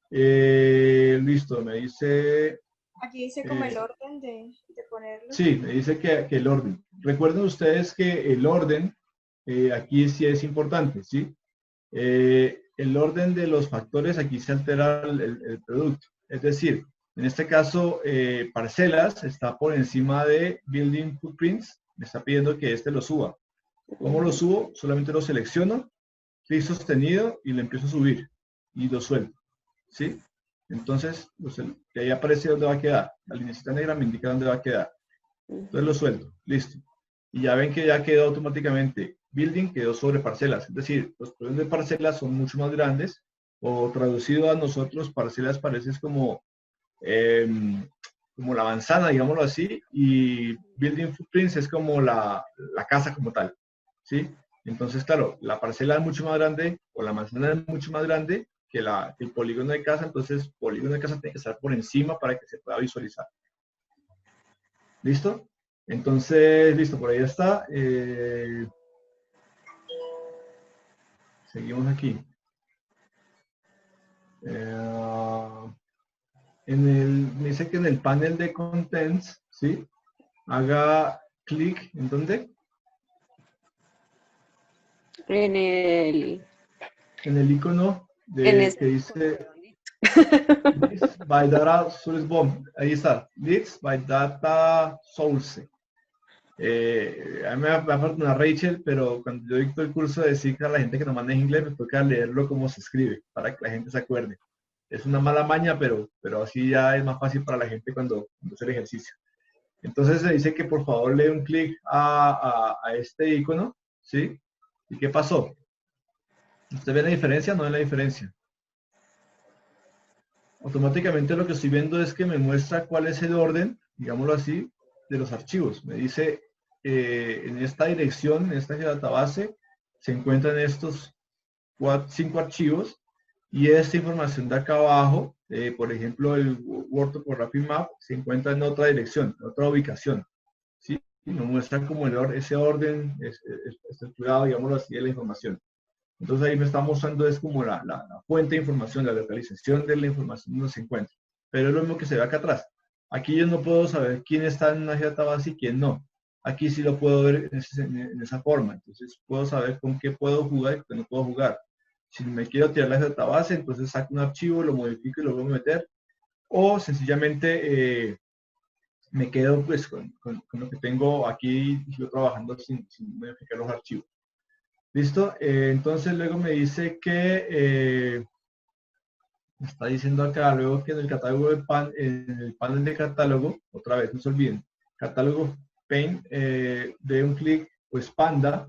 Listo, me dice... Aquí dice como el orden de ponerlo. Sí, me dice que el orden. Recuerden ustedes que el orden, aquí sí es importante, ¿sí? El orden de los factores, aquí se altera el producto. Es decir, en este caso, parcelas está por encima de building footprints, me está pidiendo que este lo suba. ¿Cómo lo subo? Solamente lo selecciono, clic sostenido y lo empiezo a subir y lo suelto, ¿sí? Entonces, que ahí aparece dónde va a quedar. La linecita negra me indica dónde va a quedar. Entonces lo suelto, listo. Y ya ven que ya quedó automáticamente. Building quedó sobre parcelas. Es decir, los problemas de parcelas son mucho más grandes. O traducido a nosotros, parcelas parece como, como la manzana, digámoslo así. Y building footprints es como la casa como tal. ¿Sí? Entonces, claro, la parcela es mucho más grande o la manzana es mucho más grande que el polígono de casa. Entonces, el polígono de casa tiene que estar por encima para que se pueda visualizar. ¿Listo? Entonces, listo, por ahí está. Seguimos aquí. Me dice que en el panel de contents, ¿sí? Haga clic, ¿en dónde? En el icono en que dice Leads by Data Source Bomb. Ahí está. Leads by Data Source. A mí me falta una Rachel, pero cuando yo dicto el curso de SIG a la gente que no maneja inglés, me toca leerlo como se escribe, para que la gente se acuerde. Es una mala maña, pero así ya es más fácil para la gente cuando hace el ejercicio. Entonces se dice que por favor le dé un clic a este icono, ¿sí? ¿Y qué pasó? ¿Usted ve la diferencia o no ve la diferencia? Automáticamente lo que estoy viendo es que me muestra cuál es el orden, digámoslo así, de los archivos. Me dice, en esta dirección, en esta database, se encuentran estos 5 archivos y esta información de acá abajo, por ejemplo, el World Topography Map, se encuentra en otra dirección, en otra ubicación. ¿Sí? Y nos muestra como ese orden estructurado, digámoslo así, de la información. Entonces ahí me está mostrando es como la fuente de información, la localización de la información donde se encuentra. Pero es lo mismo que se ve acá atrás. Aquí yo no puedo saber quién está en una database y quién no. Aquí sí lo puedo ver en esa forma. Entonces puedo saber con qué puedo jugar y con qué no puedo jugar. Si me quiero tirar la database, entonces saco un archivo, lo modifico y lo voy a meter. o sencillamente me quedo pues con lo que tengo aquí y sigo trabajando sin modificar los archivos. ¿Listo? Entonces luego me dice que, me está diciendo acá, luego que en el catálogo en el panel de catálogo, otra vez, no se olviden, catálogo Paint, de un clic o expanda,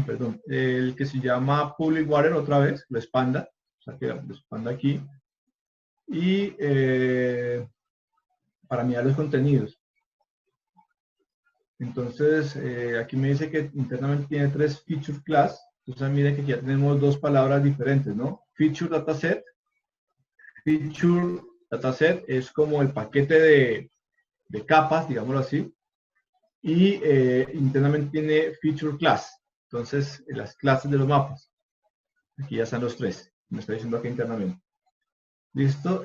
perdón, el que se llama Public Water, otra vez, lo expanda, o sea que lo expanda aquí, y para mirar los contenidos. Entonces, aquí me dice que internamente tiene 3 feature class. Entonces, mire que ya tenemos 2 palabras diferentes, ¿no? Feature dataset. Feature dataset es como el paquete de capas, digámoslo así. Y internamente tiene feature class. Entonces, las clases de los mapas. Aquí ya están los 3. Me está diciendo aquí internamente. Listo.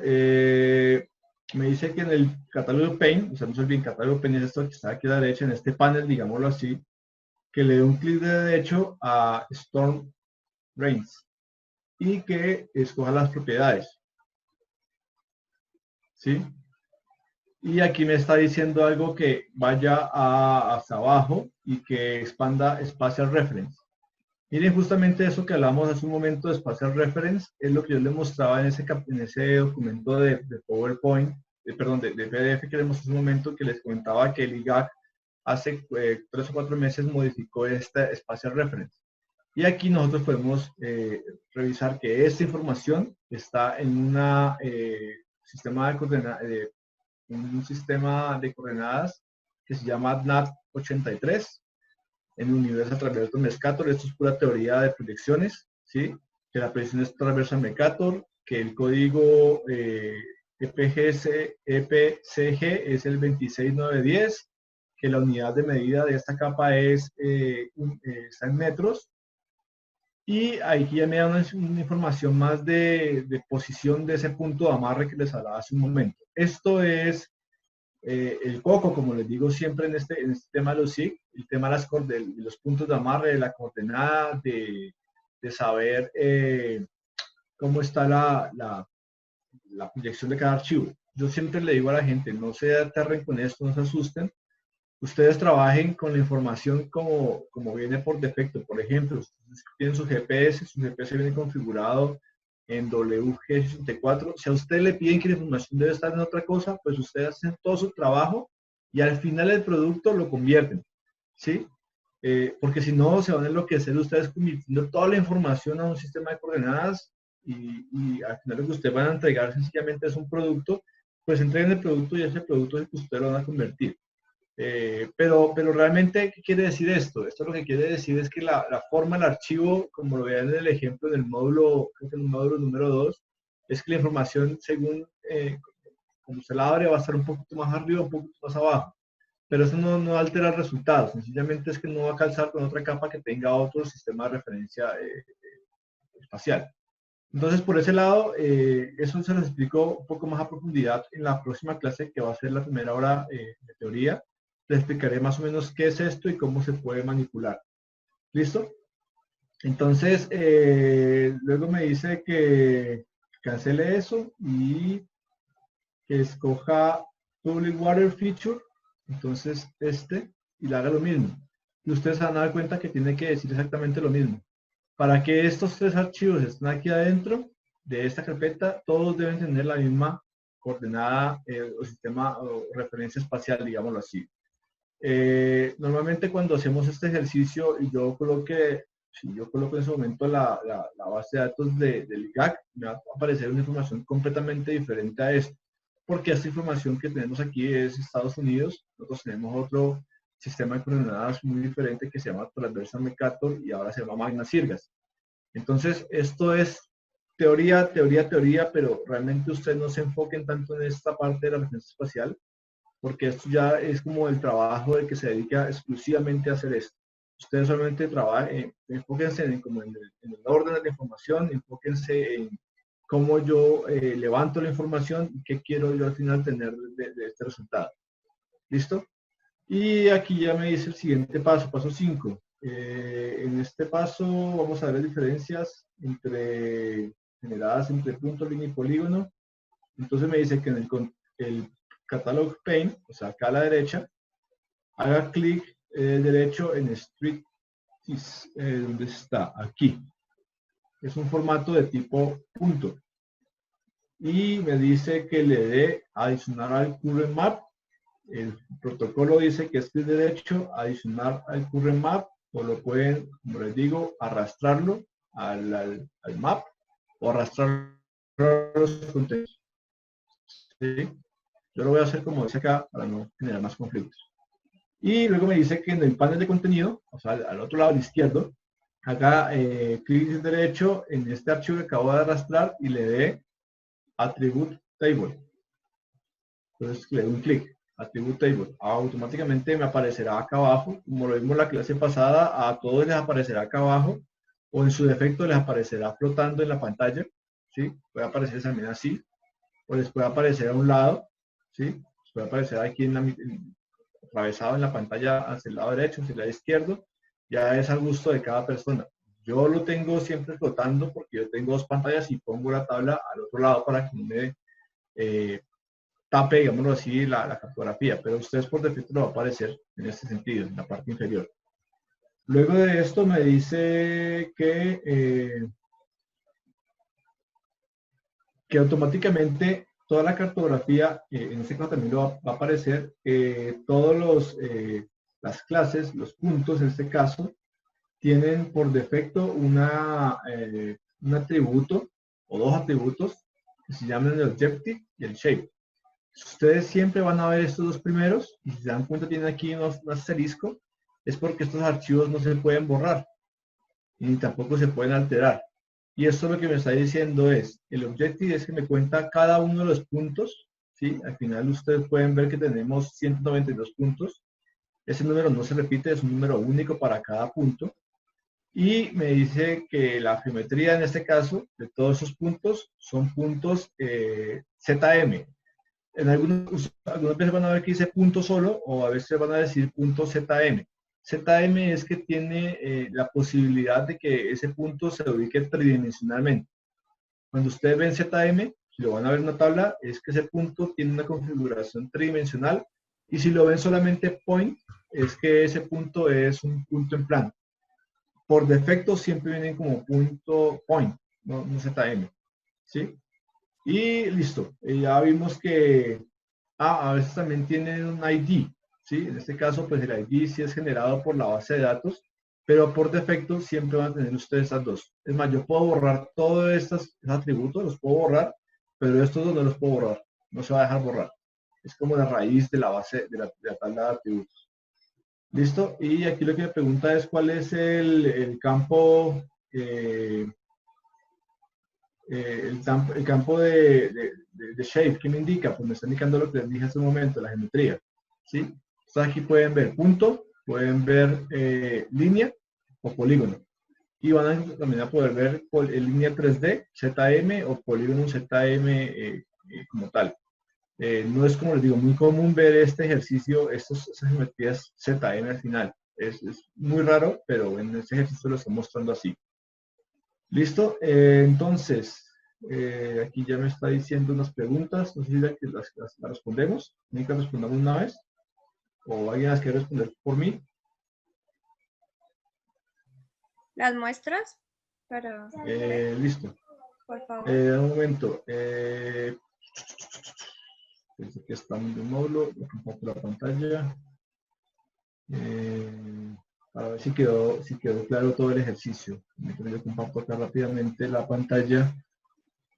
Me dice que en el catálogo Paint, o sea, no se olviden, catálogo Paint es esto que está aquí a la derecha, en este panel, digámoslo así, que le dé un clic de derecho a Storm Drains y que escoja las propiedades. ¿Sí? Y aquí me está diciendo algo que vaya hasta abajo y que expanda Spatial Reference. Miren, justamente eso que hablamos hace un momento de Spatial Reference es lo que yo le mostraba en ese documento de PowerPoint, perdón, de PDF que le mostré hace un momento, que les comentaba que el IGAC hace 3 o 4 meses modificó esta Spatial Reference. Y aquí nosotros podemos revisar que esta información está en un sistema de coordenadas que se llama NAT83 en Universal Transversal Mercator. Esto es pura teoría de proyecciones, ¿sí? Que la proyección es Transversal Mercator, que el código EPCG es el 26910, que la unidad de medida de esta capa está en metros. Y aquí ya me da una información más de posición de ese punto de amarre que les hablaba hace un momento. Esto es el coco, como les digo siempre en este tema de los SIG, el tema de los puntos de amarre, de la coordenada, de saber cómo está la proyección de cada archivo. Yo siempre le digo a la gente, no se aterren con esto, no se asusten. Ustedes trabajen con la información como viene por defecto. Por ejemplo, ustedes tienen su GPS viene configurado en WG64. Si a ustedes le piden que la información debe estar en otra cosa, pues ustedes hacen todo su trabajo y al final el producto lo convierten, ¿sí? Porque si no, se van a enloquecer ustedes convirtiendo toda la información a un sistema de coordenadas y al final lo que ustedes van a entregar sencillamente es un producto, pues entreguen el producto y ese producto es el que ustedes lo van a convertir. Pero realmente, ¿qué quiere decir esto? Esto lo que quiere decir es que la forma del archivo, como lo vean en el ejemplo del módulo, creo que en el módulo número 2, es que la información, según como se la abre, va a estar un poquito más arriba, un poquito más abajo. Pero eso no altera el resultado, sencillamente es que no va a calzar con otra capa que tenga otro sistema de referencia espacial. Entonces, por ese lado, eso se los explico un poco más a profundidad en la próxima clase, que va a ser la primera hora de teoría. Les explicaré más o menos qué es esto y cómo se puede manipular. ¿Listo? Entonces, luego me dice que cancele eso y que escoja Public Water Feature, entonces y le haga lo mismo. Y ustedes se van a dar cuenta que tiene que decir exactamente lo mismo. Para que estos 3 archivos estén aquí adentro de esta carpeta, todos deben tener la misma coordenada o sistema o referencia espacial, digámoslo así. Normalmente cuando hacemos este ejercicio y yo coloque, si yo coloco en ese momento la base de datos del IGAC, me va a aparecer una información completamente diferente a esto, porque esta información que tenemos aquí es Estados Unidos, nosotros tenemos otro sistema de coordenadas muy diferente que se llama Transversal Mercator y ahora se llama Magna Sirgas. Entonces, esto es teoría, pero realmente ustedes no se enfoquen tanto en esta parte de la referencia espacial, porque esto ya es como el trabajo del que se dedica exclusivamente a hacer esto. Ustedes solamente trabajen, enfóquense en el orden de la información, enfóquense en cómo yo levanto la información y qué quiero yo al final tener de este resultado. ¿Listo? Y aquí ya me dice el siguiente paso, paso 5. En este paso vamos a ver las diferencias entre generadas entre punto, línea y polígono. Entonces me dice que en el Catalog Pane, o sea, acá a la derecha, haga clic derecho en Street, ¿dónde está? Aquí. Es un formato de tipo punto. Y me dice que le dé adicionar al current map. El protocolo dice que es clic derecho, adicionar al current map, o lo pueden, como les digo, arrastrarlo al map o arrastrar los contextos. ¿Sí? Yo lo voy a hacer como dice acá para no generar más conflictos. Y luego me dice que en el panel de contenido, o sea, al otro lado al izquierdo, haga clic derecho en este archivo que acabo de arrastrar y le dé Attribute Table. Entonces le doy un clic, Attribute Table. Automáticamente me aparecerá acá abajo, como lo vimos en la clase pasada, a todos les aparecerá acá abajo, o en su defecto les aparecerá flotando en la pantalla, ¿sí? Puede aparecer también así, o les puede aparecer a un lado, ¿sí? Les puede aparecer aquí atravesado en la pantalla hacia el lado derecho, hacia el lado izquierdo, ya es al gusto de cada persona. Yo lo tengo siempre flotando porque yo tengo dos pantallas y pongo la tabla al otro lado para que no me tape, digámoslo así, la cartografía, pero a ustedes por defecto lo va a aparecer en este sentido, en la parte inferior. Luego de esto me dice que automáticamente toda la cartografía, en este caso también lo va a aparecer, todos las clases, los puntos en este caso, tienen por defecto un atributo o dos atributos que se llaman el objective y el shape. Ustedes siempre van a ver estos dos primeros y si se dan cuenta tienen aquí un asterisco, es porque estos archivos no se pueden borrar y ni tampoco se pueden alterar. Y esto lo que me está diciendo es, el objective es que me cuenta cada uno de los puntos, ¿sí? Al final ustedes pueden ver que tenemos 192 puntos. Ese número no se repite, es un número único para cada punto. Y me dice que la geometría en este caso de todos esos puntos son puntos ZM. En algunas veces van a ver que dice punto solo o a veces van a decir punto ZM. ZM es que tiene la posibilidad de que ese punto se ubique tridimensionalmente. Cuando ustedes ven ZM, si lo van a ver en una tabla, es que ese punto tiene una configuración tridimensional y si lo ven solamente point, es que ese punto es un punto en plano. Por defecto siempre vienen como punto point, no ZM, ¿sí? Y listo, ya vimos que a veces también tienen un ID, ¿sí? En este caso, pues el ID sí es generado por la base de datos, pero por defecto siempre van a tener ustedes estas dos. Es más, yo puedo borrar todos estos atributos, los puedo borrar, pero estos dos no los puedo borrar, no se va a dejar borrar. Es como la raíz de la base de la tabla de atributos. ¿Listo? Y aquí lo que me pregunta es cuál es el campo el campo de shape, ¿qué me indica? Pues me está indicando lo que les dije hace un momento, la geometría, ¿sí? Entonces aquí pueden ver punto, pueden ver línea o polígono. Y van a también a poder ver línea 3D, ZM o polígono ZM como tal. No es, como les digo, muy común ver este ejercicio, estas geometrías ZM al final. Es muy raro, pero en este ejercicio lo estoy mostrando así. Listo, entonces, aquí ya me está diciendo unas preguntas, no sé si las respondemos, ni que respondamos una vez, o alguien las quiere responder por mí. ¿Las muestras? Para Listo, por favor. un momento, pensé que está en el módulo, lo comparto la pantalla, para ver si quedó claro todo el ejercicio. Yo comparto acá rápidamente la pantalla.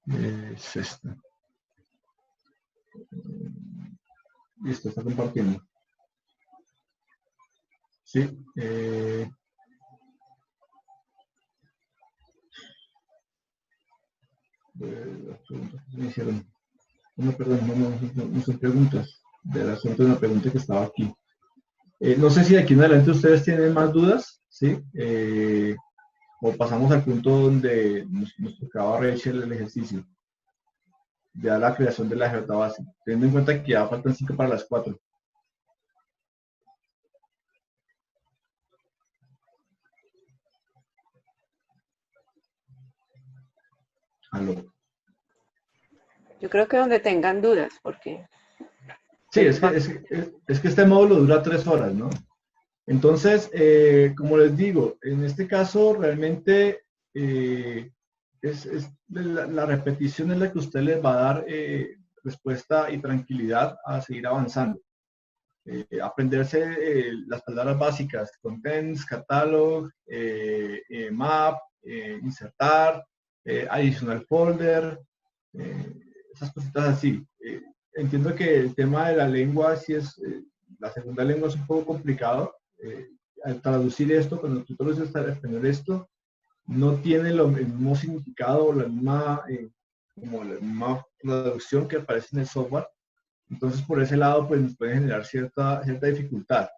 Es esta. Listo, está compartiendo. Sí. Las preguntas que me hicieron. No, perdón, no son preguntas. De la suerte de una pregunta que estaba aquí. No sé si de aquí en adelante ustedes tienen más dudas, ¿sí? O pasamos al punto donde nos tocaba Rachel el ejercicio. Ya la creación de la geotabase. Teniendo en cuenta que ya faltan 5 para las 4. Aló. Yo creo que donde tengan dudas, porque... Sí, es que este módulo dura 3 horas, ¿no? Entonces, como les digo, en este caso realmente la repetición es la que usted les va a dar respuesta y tranquilidad a seguir avanzando. Aprenderse las palabras básicas, contents, catalog, map, insertar, adicional folder, esas cositas así. Entiendo que el tema de la lengua, sí es, la segunda lengua es un poco complicado. Al traducir esto, cuando tú traduces al español esto, no tiene el mismo significado o como la misma traducción que aparece en el software. Entonces, por ese lado, pues nos puede generar cierta dificultad.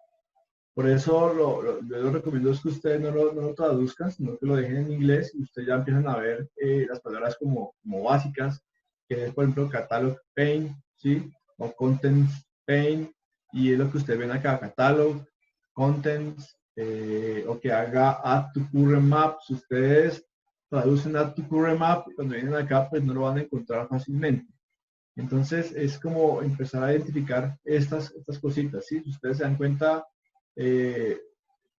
Por eso, yo lo recomiendo es que ustedes no lo traduzcan, sino que lo dejen en inglés y ustedes ya empiezan a ver las palabras como básicas, que es, por ejemplo, catalog pane, ¿sí? O contents pane, y es lo que ustedes ven acá, catalog, contents, o que haga add to current map. Si ustedes traducen add to current map, cuando vienen acá, pues no lo van a encontrar fácilmente. Entonces, es como empezar a identificar estas cositas, ¿sí? Si ustedes se dan cuenta,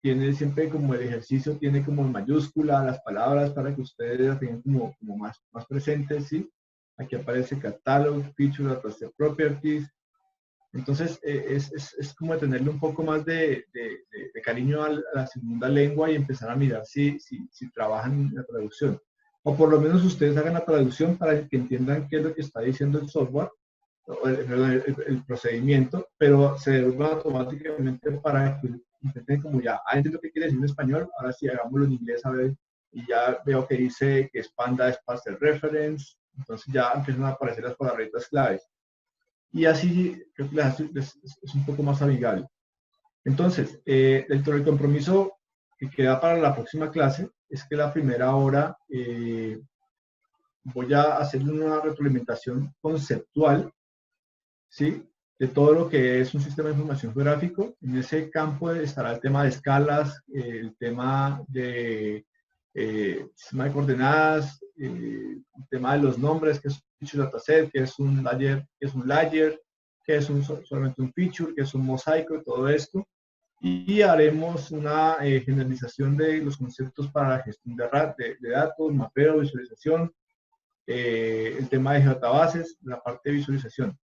tiene siempre como el ejercicio, tiene como en mayúscula las palabras para que ustedes las tengan como más presentes, ¿sí? Aquí aparece catalog, feature, dataset properties. Entonces, es como tenerle un poco más de cariño a la segunda lengua y empezar a mirar si trabajan en la traducción. O por lo menos ustedes hagan la traducción para que entiendan qué es lo que está diciendo el software, el procedimiento, pero se devuelvan automáticamente para que intenten como ya, entiendo qué quiere decir en español, ahora sí hagámoslo en inglés a ver, y ya veo que dice que Panda es parser reference, entonces ya empiezan a aparecer las palabras claves. Y así creo que es un poco más amigable. Entonces, dentro del compromiso que queda para la próxima clase es que la primera hora voy a hacer una retroalimentación conceptual, ¿sí? De todo lo que es un sistema de información geográfico. En ese campo estará el tema de escalas, el tema de sistema de coordenadas, el tema de los nombres, que es un feature dataset, que es un layer, que es solamente un feature, que es un mosaico y todo esto. Y haremos una generalización de los conceptos para la gestión de datos, mapeo, visualización, el tema de databases, la parte de visualización.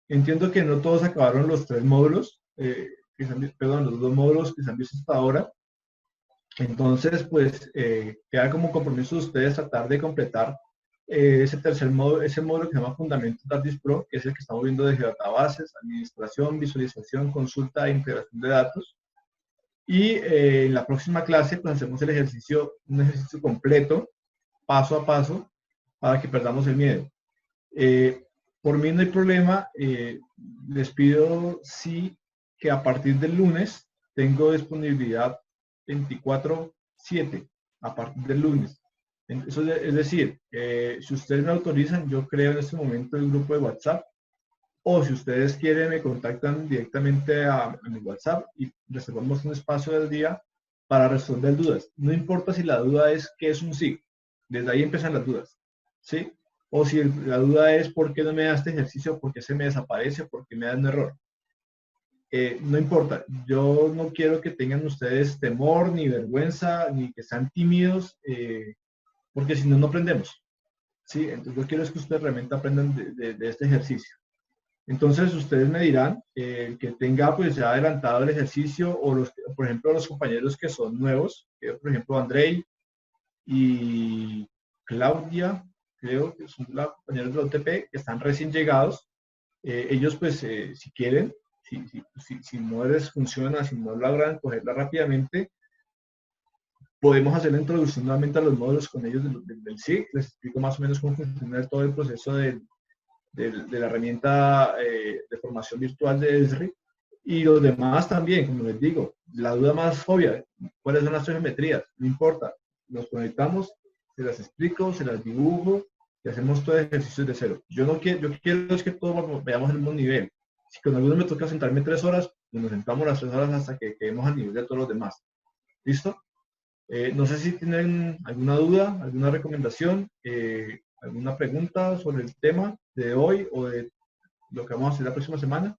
Entiendo que no todos acabaron los 3 módulos, los 2 módulos que se han visto hasta ahora. Entonces, pues, queda como compromiso de ustedes tratar de completar ese tercer módulo, ese módulo que se llama Fundamentos Dardis Pro, que es el que estamos viendo de databases, administración, visualización, consulta e integración de datos. Y en la próxima clase, pues, hacemos un ejercicio completo, paso a paso, para que perdamos el miedo. Por mí no hay problema, les pido sí que a partir del lunes tengo disponibilidad 24/7, a partir del lunes. Eso es decir, si ustedes me autorizan, yo creo en este momento el grupo de WhatsApp, o si ustedes quieren me contactan directamente a mi WhatsApp y reservamos un espacio del día para resolver dudas. No importa si la duda es qué es un SIG, desde ahí empiezan las dudas, ¿sí? O si la duda es por qué no me da este ejercicio, por qué se me desaparece, por qué me da un error. No importa, yo no quiero que tengan ustedes temor, ni vergüenza, ni que sean tímidos, porque si no, no aprendemos. ¿Sí? Entonces yo quiero es que ustedes realmente aprendan de este ejercicio. Entonces ustedes me dirán, que tenga pues ya adelantado el ejercicio, o por ejemplo los compañeros que son nuevos, por ejemplo Andrei y Claudia, creo que son los compañeros de OTP que están recién llegados. Ellos pues si quieren, si no les funciona, si no logran cogerla rápidamente, podemos hacer la introducción nuevamente a los módulos con ellos del SIG. Les explico más o menos cómo funciona todo el proceso de la herramienta de formación virtual de Esri. Y los demás también, como les digo, la duda más obvia, ¿cuáles son las geometrías? No importa, nos conectamos, se las explico, se las dibujo y hacemos todo el ejercicio de cero. Yo quiero es que todos veamos el mismo nivel. Si con algunos me toca sentarme 3 horas, pues nos sentamos las 3 horas hasta que quedemos a nivel de todos los demás. ¿Listo? No sé si tienen alguna duda, alguna recomendación. ¿Alguna pregunta sobre el tema de hoy o de lo que vamos a hacer la próxima semana?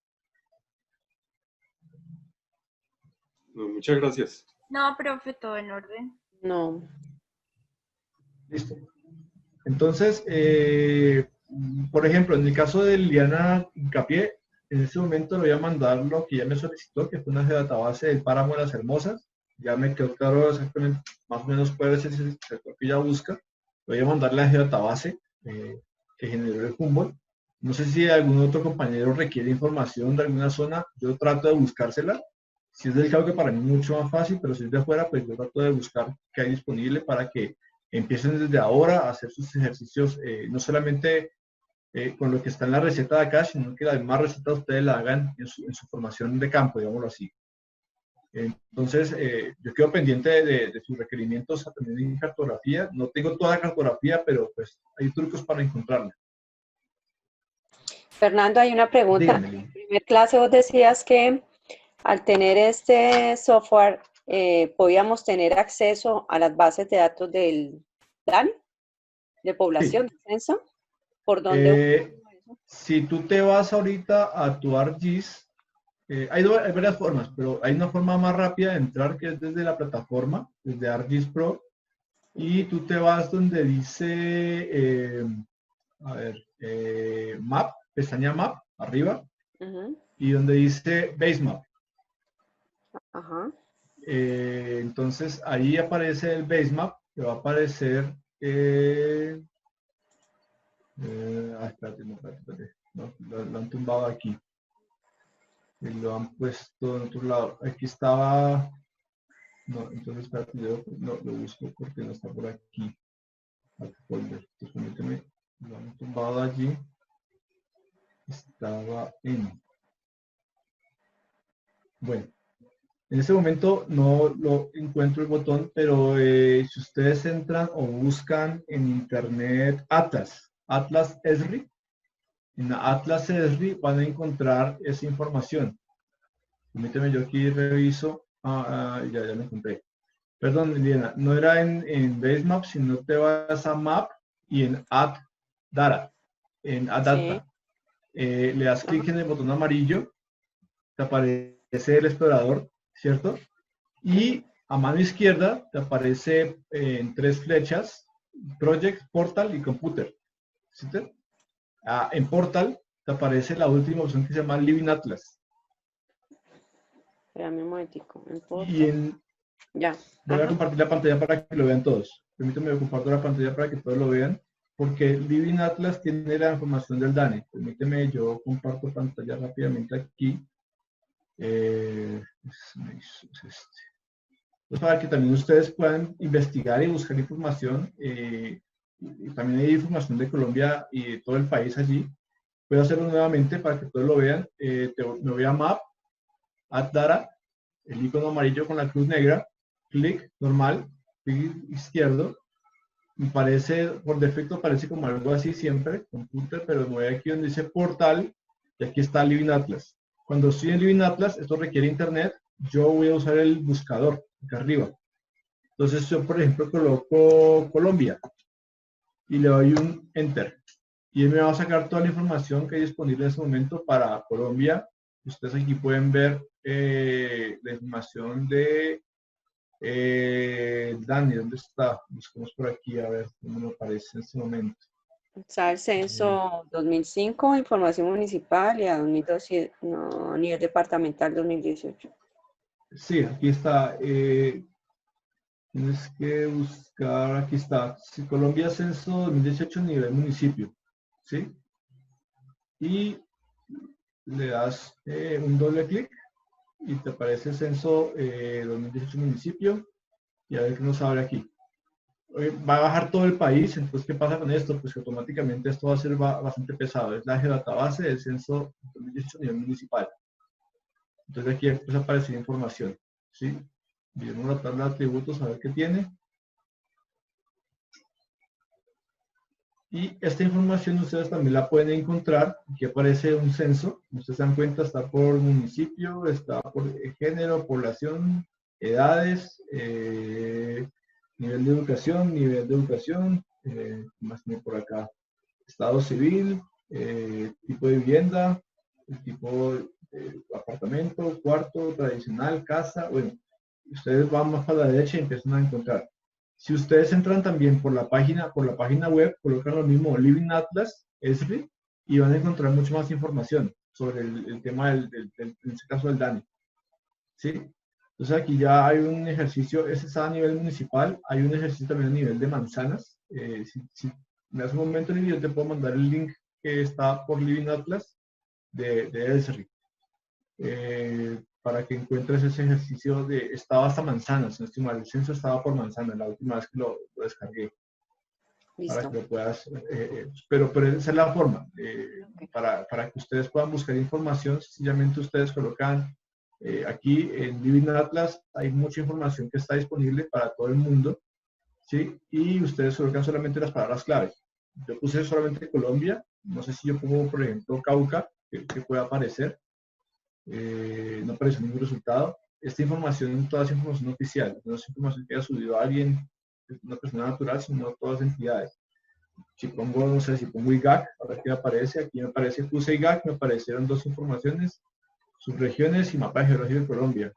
No, muchas gracias. No, profe, todo en orden. No. Listo. Entonces, por ejemplo, en el caso de Liliana Hincapié, en este momento le voy a mandar lo que ya me solicitó, que fue una database del Páramo de las Hermosas. Ya me quedó claro exactamente, más o menos cuál es el sector que ella busca. Voy a mandar la database que generó el Humboldt. No sé si algún otro compañero requiere información de alguna zona, yo trato de buscársela. Si es del caso, que para mí es mucho más fácil, pero si es de afuera, pues yo trato de buscar qué hay disponible para que empiecen desde ahora a hacer sus ejercicios, no solamente con lo que está en la receta de acá, sino que la misma receta ustedes la hagan en su formación de campo, digámoslo así. Entonces, yo quedo pendiente de sus requerimientos también en cartografía. No tengo toda la cartografía, pero pues hay trucos para encontrarla. Fernando, hay una pregunta. Dígame, Lili. En primer clase vos decías que al tener este software podíamos tener acceso a las bases de datos del DANE, de población, de censo. ¿Por dónde? Si tú te vas ahorita a tu ArcGIS, hay varias formas, pero hay una forma más rápida de entrar que es desde la plataforma, desde ArcGIS Pro, y tú te vas donde dice, Map, pestaña Map, arriba, y donde dice Basemap. Ajá. Entonces ahí aparece el Basemap, que va a aparecer, espérate, no, lo han tumbado aquí. Y lo han puesto en otro lado. Aquí estaba, no, entonces espérate, yo no, lo busco porque no está por aquí. Entonces permíteme, lo han tumbado allí. Estaba en... Bueno, en este momento no lo encuentro el botón, pero si ustedes entran o buscan en internet Atlas Esri, en Atlas Esri van a encontrar esa información. Permíteme, yo aquí reviso. Ya me encontré. Perdón, Liliana, no era en Basemap, sino te vas a Map y en Add Data. En Add Data. Le das clic en el botón amarillo, te aparece el explorador, ¿cierto? Y a mano izquierda te aparece en 3 flechas, Project, Portal y Computer. ¿Cierto? En Portal te aparece la última opción que se llama Living Atlas. Espérame un momentico. Ya. Voy a compartir la pantalla para que lo vean todos. Permítanme comparto la pantalla para que todos lo vean, porque Living Atlas tiene la información del DANE. Permíteme, yo comparto pantalla rápidamente aquí. Entonces, para que también ustedes puedan investigar y buscar información. Y también hay información de Colombia y de todo el país allí. Voy a hacerlo nuevamente para que todos lo vean. Me voy a Map, Add Data, el icono amarillo con la cruz negra, clic normal, clic izquierdo. Me parece, por defecto parece como algo así siempre, Computer, pero me voy aquí donde dice Portal y aquí está Living Atlas. Cuando estoy en Living Atlas, esto requiere internet, yo voy a usar el buscador, acá arriba. Entonces yo, por ejemplo, coloco Colombia y le doy un Enter. Y él me va a sacar toda la información que hay disponible en este momento para Colombia. Ustedes aquí pueden ver la información de Dani, ¿dónde está? Buscamos por aquí a ver cómo me aparece en este momento. Está el censo 2005, información municipal, y a 2012, no, nivel departamental 2018. Sí, aquí está. Tienes que buscar, aquí está. Sí, Colombia Censo 2018 nivel municipio. ¿Sí? Y le das un doble clic y te aparece Censo 2018 municipio y a ver qué nos abre aquí. Va a bajar todo el país, entonces ¿qué pasa con esto? Pues que automáticamente esto va a ser bastante pesado. Es la geodatabase del Censo 2018 nivel municipal. Entonces aquí empieza a aparecer información. ¿Sí? Vamos la tabla de atributos a ver qué tiene. Y esta información ustedes también la pueden encontrar. Aquí aparece un censo. Ustedes se dan cuenta, está por municipio, está por género, población, edades, nivel de educación, Más bien por acá. Estado civil, tipo de vivienda, el tipo de apartamento, cuarto, tradicional, casa. Bueno, ustedes van más para la derecha y empiezan a encontrar. Si ustedes entran también por la página web, colocan lo mismo Living Atlas, ESRI, y van a encontrar mucho más información sobre el tema en este caso del DANE. ¿Sí? Entonces aquí ya hay un ejercicio, ese está a nivel municipal, hay un ejercicio también a nivel de manzanas. Si me das un momento, Living, yo te puedo mandar el link que está por Living Atlas de ESRI. Para que encuentres ese ejercicio estaba hasta manzanas, no estoy mal, el censo estaba por manzanas, la última vez que lo descargué. Listo. Para que lo puedas, pero esa es la forma, para que ustedes puedan buscar información, sencillamente ustedes colocan aquí en Living Atlas, hay mucha información que está disponible para todo el mundo, ¿sí? Y ustedes colocan solamente las palabras clave. Yo puse solamente Colombia, no sé si yo pongo, por ejemplo, Cauca, que pueda aparecer. No aparece ningún resultado. Esta información, toda esa información oficial, no es información que haya subido a alguien, una persona natural, sino todas las entidades. Si pongo, no sé, si pongo IGAC, a ver qué aparece. Aquí me aparece, puse IGAC, me aparecieron dos informaciones, subregiones y mapa geológico de Colombia.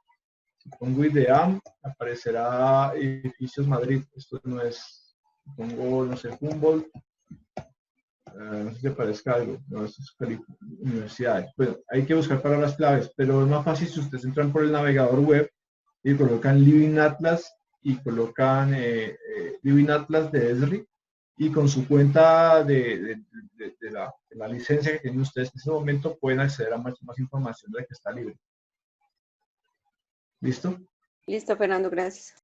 Si pongo IDEAM, aparecerá edificios Madrid. Esto no es, si pongo, no sé, Humboldt, no sé si aparezca algo, no, eso es universidades. Bueno, hay que buscar palabras claves, pero es más fácil si ustedes entran por el navegador web y colocan Living Atlas y colocan Living Atlas de ESRI y con su cuenta de la licencia que tienen ustedes en ese momento pueden acceder a más información de la que está libre. ¿Listo? Listo, Fernando, gracias.